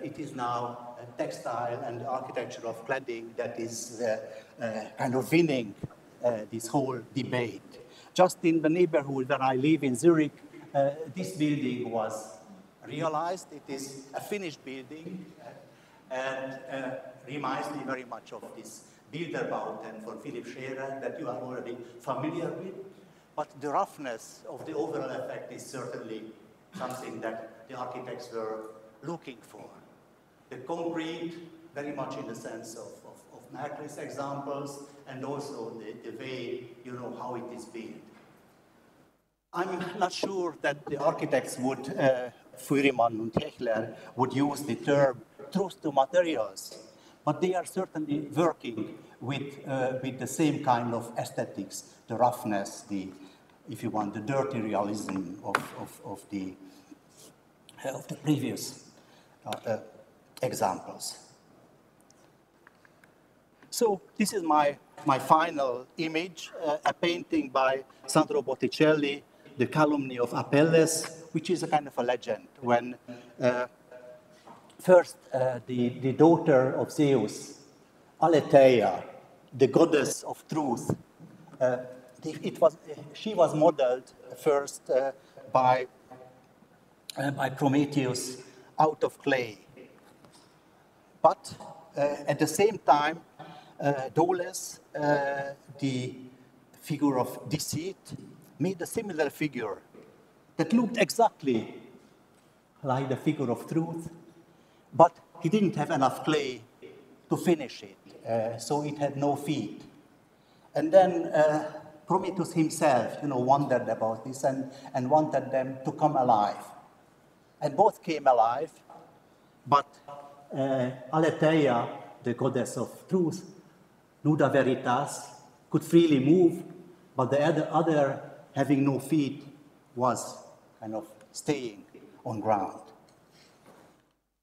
it is now a textile and architecture of cladding that is kind of winning this whole debate. Just in the neighborhood where I live in Zurich, this building was realized. It is a finished building and reminds me very much of this Bilderbauten for Philipp Scherer that you are already familiar with. But the roughness of the overall effect is certainly something that the architects were looking for. The concrete, very much in the sense of Merkel's examples, and also the way, how it is built. I'm not sure that the architects would, Fuhrmann and Hechler, would use the term truth to materials, but they are certainly working with the same kind of aesthetics, the roughness, if you want, the dirty realism of the previous examples. So this is my final image, a painting by Sandro Botticelli, The Calumny of Apelles, which is a kind of a legend. When first the daughter of Zeus, Aletheia, the goddess of truth, she was modeled first by Prometheus out of clay. But at the same time, Doles, the figure of deceit, made a similar figure that looked exactly like the figure of truth, but he didn't have enough clay to finish it, so it had no feet. And then Prometheus himself, wondered about this and wanted them to come alive. And both came alive, but Aletheia, the goddess of truth, Nuda Veritas, could freely move, but the other, having no feet, was kind of staying on ground.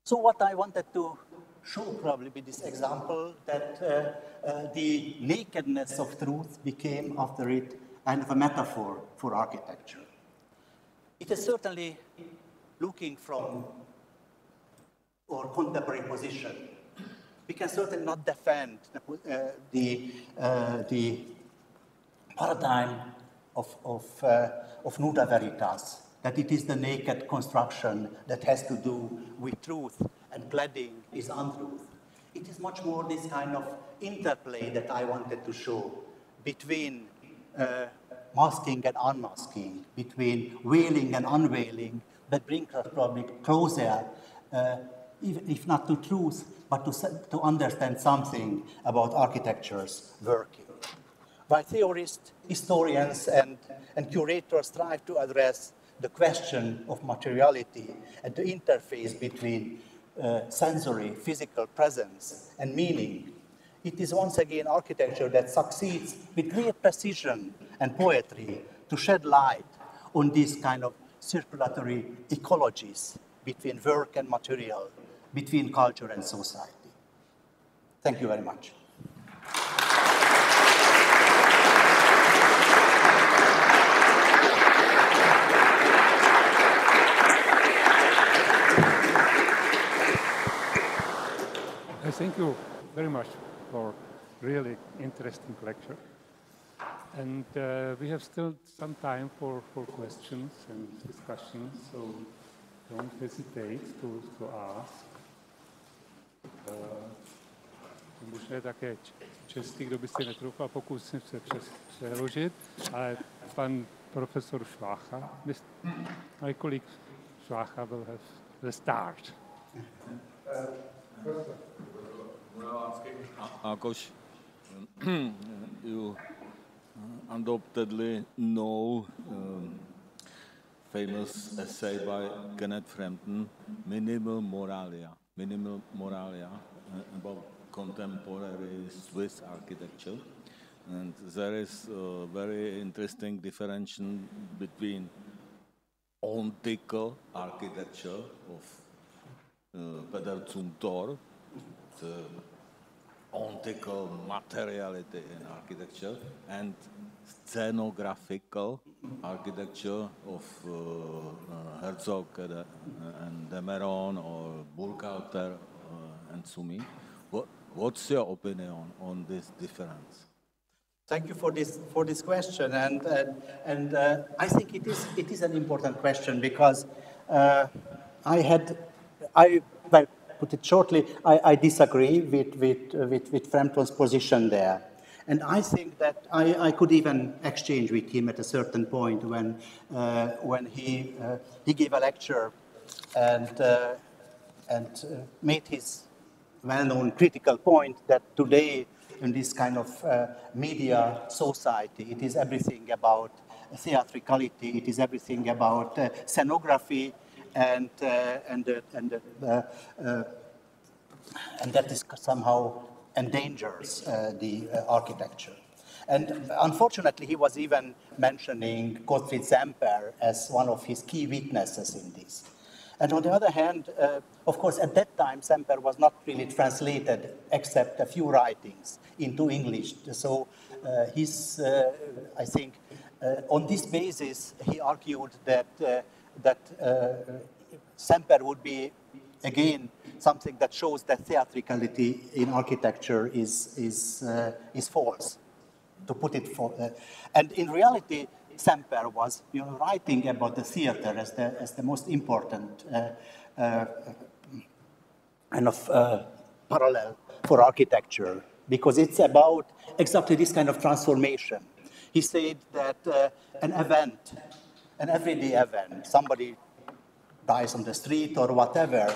So what I wanted to show probably with this example, that the nakedness of truth became, after it, kind of a metaphor for architecture. It is certainly looking from our contemporary position, we can certainly not defend the paradigm of nuda veritas, that it is the naked construction that has to do with truth, and cladding is untruth. It is much more this kind of interplay that I wanted to show between masking and unmasking, between veiling and unveiling, that brings us probably closer, even if not to truth, but to understand something about architecture's working. While theorists, historians, and curators strive to address the question of materiality and the interface between sensory, physical presence and meaning, it is once again architecture that succeeds with great precision and poetry to shed light on these kind of circulatory ecologies between work and material, between culture and society. Thank you very much. Thank you very much for really interesting lecture. And we have still some time for questions and discussions, so don't hesitate to ask. Možná je také český, kdo by si netroufal, pokusím se přeložit, ale pan professor Švácha, my colleague Švácha will have the start. Ákos, you undoubtedly know famous essay by Kenneth Frampton, Minimal Moralia, about contemporary Swiss architecture. And there is a very interesting differentiation between ontical architecture of Peter Zumthor, the ontical materiality in architecture, and scenographical architecture of Herzog and Demeron or Burkhalter and Sumi. What's your opinion on this difference? Thank you for this question, and I think it is an important question because well, put it shortly, I disagree with Frampton's position there. And I think that I could even exchange with him at a certain point when he gave a lecture and made his well-known critical point that today in this kind of media society, it is everything about theatricality, it is everything about scenography, and that is somehow endangers the architecture. And unfortunately, he was even mentioning Gottfrieda Sempera as one of his key weaknesses in this. And on the other hand, of course, at that time, Sempera was not really translated except a few writings into English. So I think, on this basis, he argued that Sempera would be, again, something that shows that theatricality in architecture is false, to put it and in reality, Sempera was writing about the theater as the most important kind of parallel for architecture, because it's about exactly this kind of transformation. He said that an everyday event, somebody dies on the street or whatever,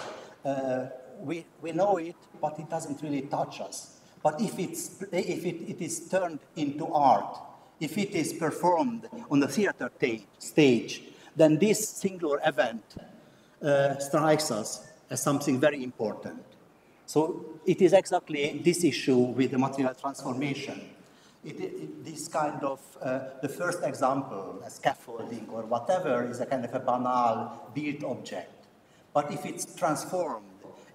we know it, but it doesn't really touch us. But if it is turned into art, if it is performed on the theater stage, then this singular event strikes us as something very important. So it is exactly this issue with the material transformation. This kind of, the first example, a scaffolding or whatever, is a kind of a banal built object. But if it's transformed,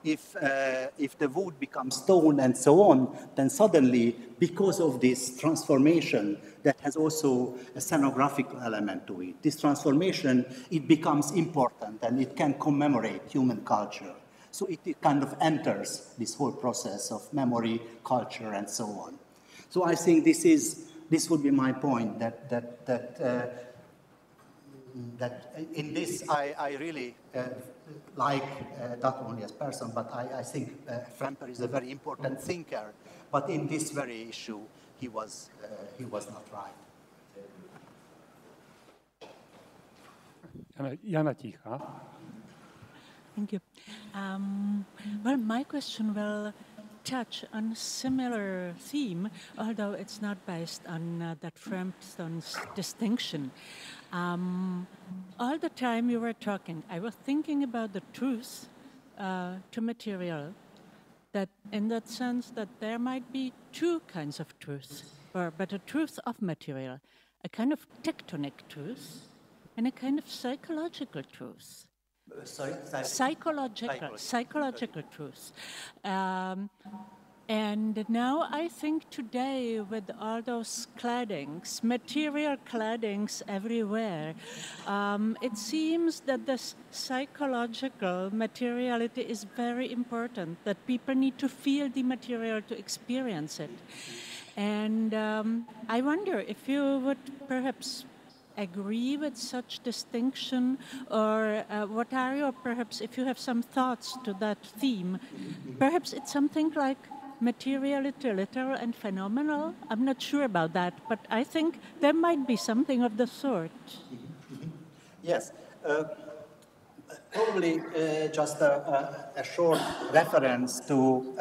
if the wood becomes stone and so on, then suddenly, because of this transformation that has also a scenographic element to it, this transformation, it becomes important and it can commemorate human culture. So it kind of enters this whole process of memory, culture, and so on. So I think this would be my point, that in this I really like not only as person, but I think Sempera is a very important thinker. But in this very issue, he was not right. Jana Ticha. Thank you. Well, my question will touch on a similar theme, although it's not based on that Frampton's distinction. All the time you were talking, I was thinking about the truth to material, that in that sense that there might be two kinds of truth, but a truth of material, a kind of tectonic truth and a kind of psychological truth. Psychological truth. And now I think today with all those claddings, material claddings everywhere, it seems that this psychological materiality is very important, that people need to feel the material to experience it. And I wonder if you would perhaps agree with such distinction, or what are your, perhaps if you have some thoughts to that theme, perhaps it's something like materiality, literal and phenomenal. I'm not sure about that, but I think there might be something of the sort. Yes, probably just a short reference to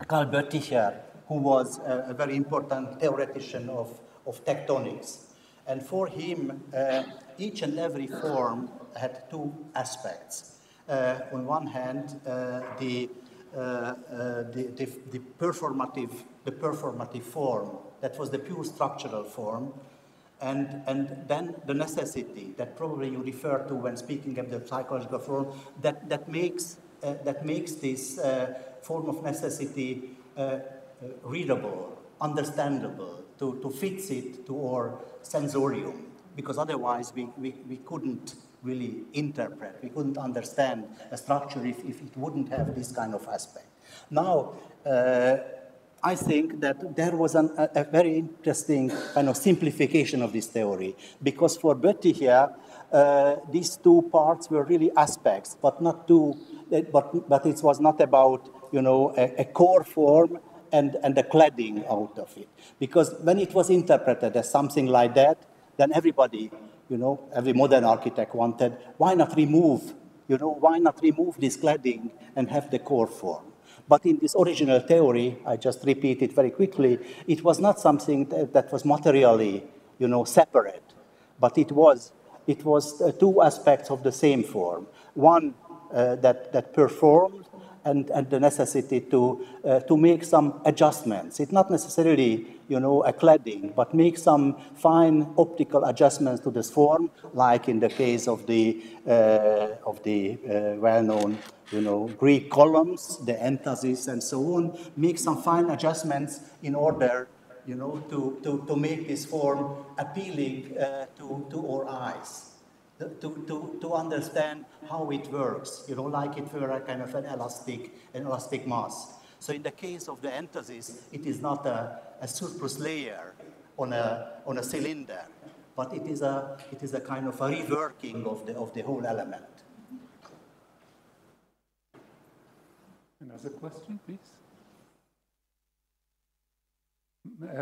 Karl Bötticher, who was a very important theoretician of tectonics. And for him, each and every form had two aspects. On one hand, the performative form, that was the pure structural form, and then the necessity that probably you refer to when speaking of the psychological form, that makes this form of necessity readable, understandable, to fix it to our sensorium, because otherwise we couldn't really interpret, we couldn't understand a structure if it wouldn't have this kind of aspect. Now, I think that there was a very interesting kind of simplification of this theory, because for Bötticher, these two parts were really aspects, but not two. But it was not about, you know, a core form and a cladding out of it, because when it was interpreted as something like that, then everybody, you know, every modern architect wanted, why not remove this cladding and have the core form? But in this original theory, I just repeat it very quickly, it was not something that was materially, you know, separate, but it was two aspects of the same form. One that performed, and the necessity to make some adjustments. It's not necessarily, you know, a cladding, but make some fine optical adjustments to this form, like in the case of the well-known, you know, Greek columns, the entasis and so on. Make some fine adjustments in order, you know, to make this form appealing to our eyes. To understand how it works, you know, like it were a kind of an elastic mass. So in the case of the entasis, it is not a surplus layer on a cylinder, but it is a kind of a reworking of the whole element. Another question, please.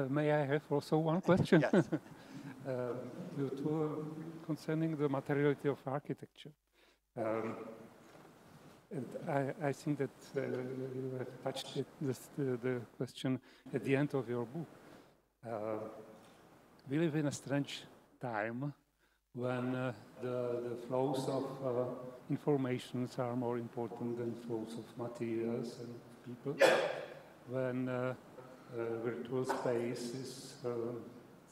May I have also one question? Yes. Concerning the materiality of architecture. And I think that you have touched the question at the end of your book. We live in a strange time when the flows of informations are more important than flows of materials and people, when virtual space is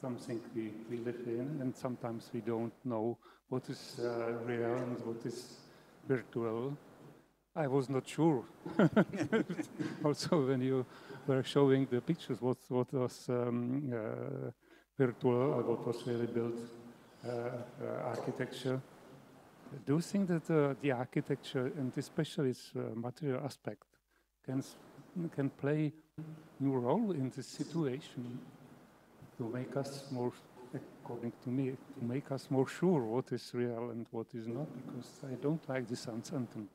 something we live in, and sometimes we don't know what is real and what is virtual. I was not sure. Also, when you were showing the pictures, what was virtual or what was really built architecture. Do you think that the architecture, and especially its material aspect, can play a new role in this situation to make us more, according to me, to make us more sure what is real and what is not? Because I don't like this uncertainty.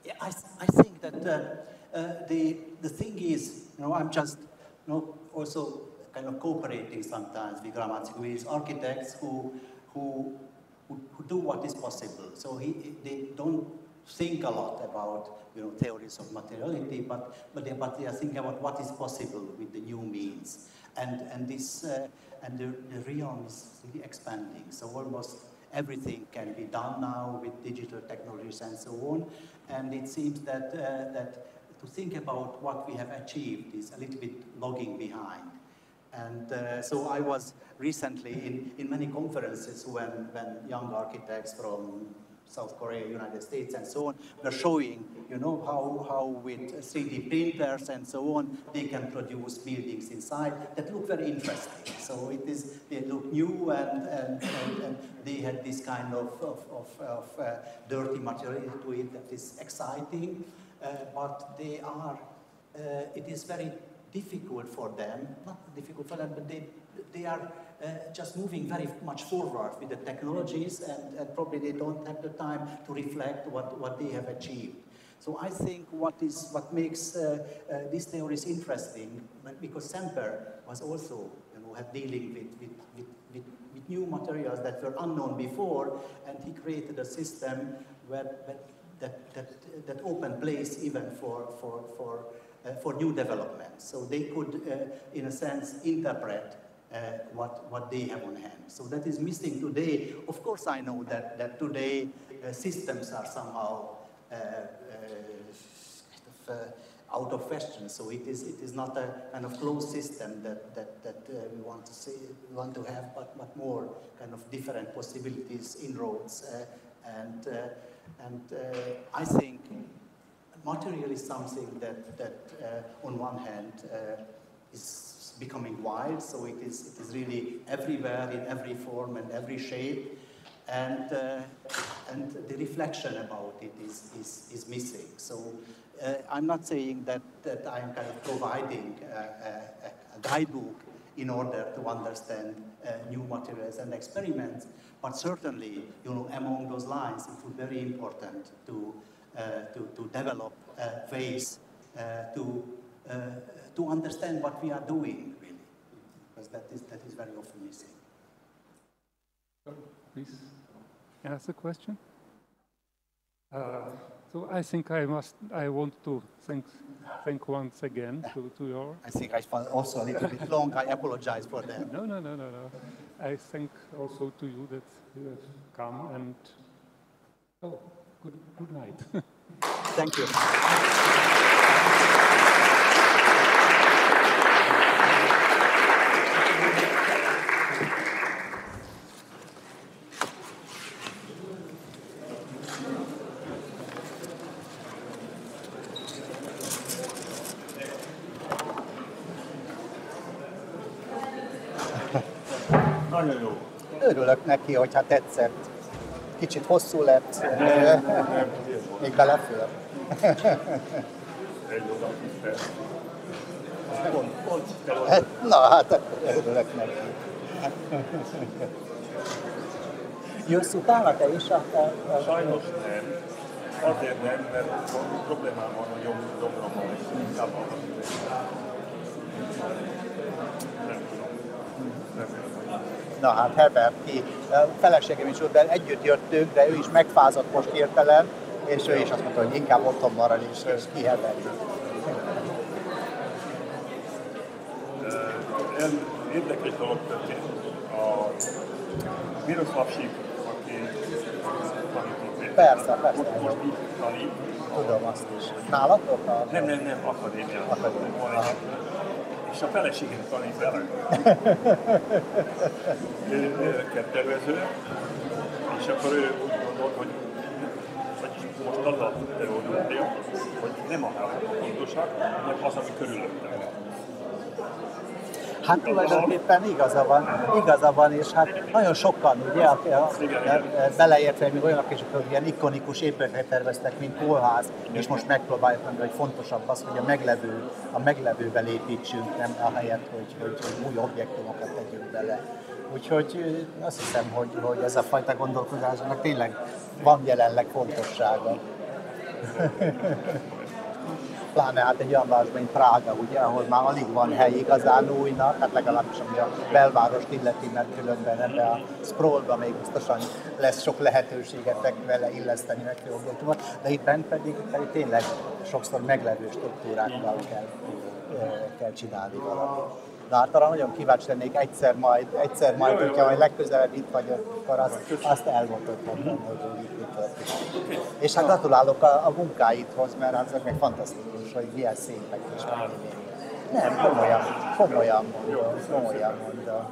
Yeah, I think that the thing is, I'm just, also kind of cooperating sometimes with with architects who do what is possible. So they don't think a lot about theories of materiality, but they are thinking about what is possible with the new means, and this and the realm is really expanding. So almost everything can be done now with digital technologies and so on, and it seems that to think about what we have achieved is a little bit lagging behind. And so I was recently in many conferences when young architects from South Korea, United States, and so on were showing, how with 3D printers and so on they can produce buildings inside that look very interesting. So they look new and they had this kind of dirty material to it that is exciting, but it is very difficult for them, not difficult for them, but they are just moving very much forward with the technologies, and probably they don't have the time to reflect what they have achieved. So I think what makes these theories interesting, because Sempera was also dealing with new materials that were unknown before, and he created a system that opened place even for new developments. So they could, in a sense, interpret what they have on hand. So that is missing today. Of course, I know that today systems are somehow out of fashion. So it is not a kind of closed system that we want to have, but more kind of different possibilities, inroads, and I think material is something that on one hand is becoming wild, so it is really everywhere in every form and every shape, and the reflection about it is missing. So I'm not saying that I am kind of providing a guidebook in order to understand new materials and experiments, but certainly, among those lines, it would be very important to develop ways to understand what we are doing, really, because that is very often missing. Please ask a question. So I think I want to thank once again to your. I think I found also a little bit long. I apologize for that. No. I thank also to you that you have come, and good night. Thank you. Nagyon jó. Örülök neki, hogyha tetszett. Kicsit hosszú lett, még belefér. Na hát, örülök neki. Jössz utána te is? Sajnos nem. Azért nem, mert problémám van a gyomrommal, és inkább nem tudom. Na hát Herbert, feleségem is ott, együtt jöttünk, de ő is megfázott most hirtelen, és ő is azt mondta, hogy inkább otthon marad és kiheverni. Érdekes dolog történt. A Miroszlavsik, aki tanít. Persze. Most így tanít. Tudom azt is. Nálatok? Nem, akadémiában. És a feleségem tanít vele. Ő tervező, és akkor ő úgy gondolt, hogy most az a teória, hogy nem a hálók fontosak, hanem az, ami körülöttem. Hát tulajdonképpen igaza van, és hát nagyon sokan, ugye, beleértve még olyanok is, akik ilyen ikonikus épületeket terveztek, mint kórház, és most megpróbáljuk mondani, hogy fontosabb az, hogy a meglevővel építsünk, nem ahelyett, hogy új objektumokat tegyünk bele. Úgyhogy azt hiszem, hogy ez a fajta gondolkodásnak tényleg van jelenleg fontossága. Pláne hát egy olyan város, mint Prága, ugye, ahol már alig van hely igazán újnak, hát legalábbis ami a belvárost illeti, mert különben ebbe a scrollba még biztosan lesz sok lehetőséget vele illeszteni meg objektumot, de itt bent pedig tényleg sokszor meglevő struktúrákkal kell csinálni valamit. De hát arra nagyon kíváncsi lennék egyszer majd, hogyha majd legközelebb itt vagyok, akkor azt elmondhatom, hogy itt történik. És hát gratulálok a munkáidhoz, mert az meg fantasztikus, hogy milyen szépek és mennyire. Nem, komolyan mondom.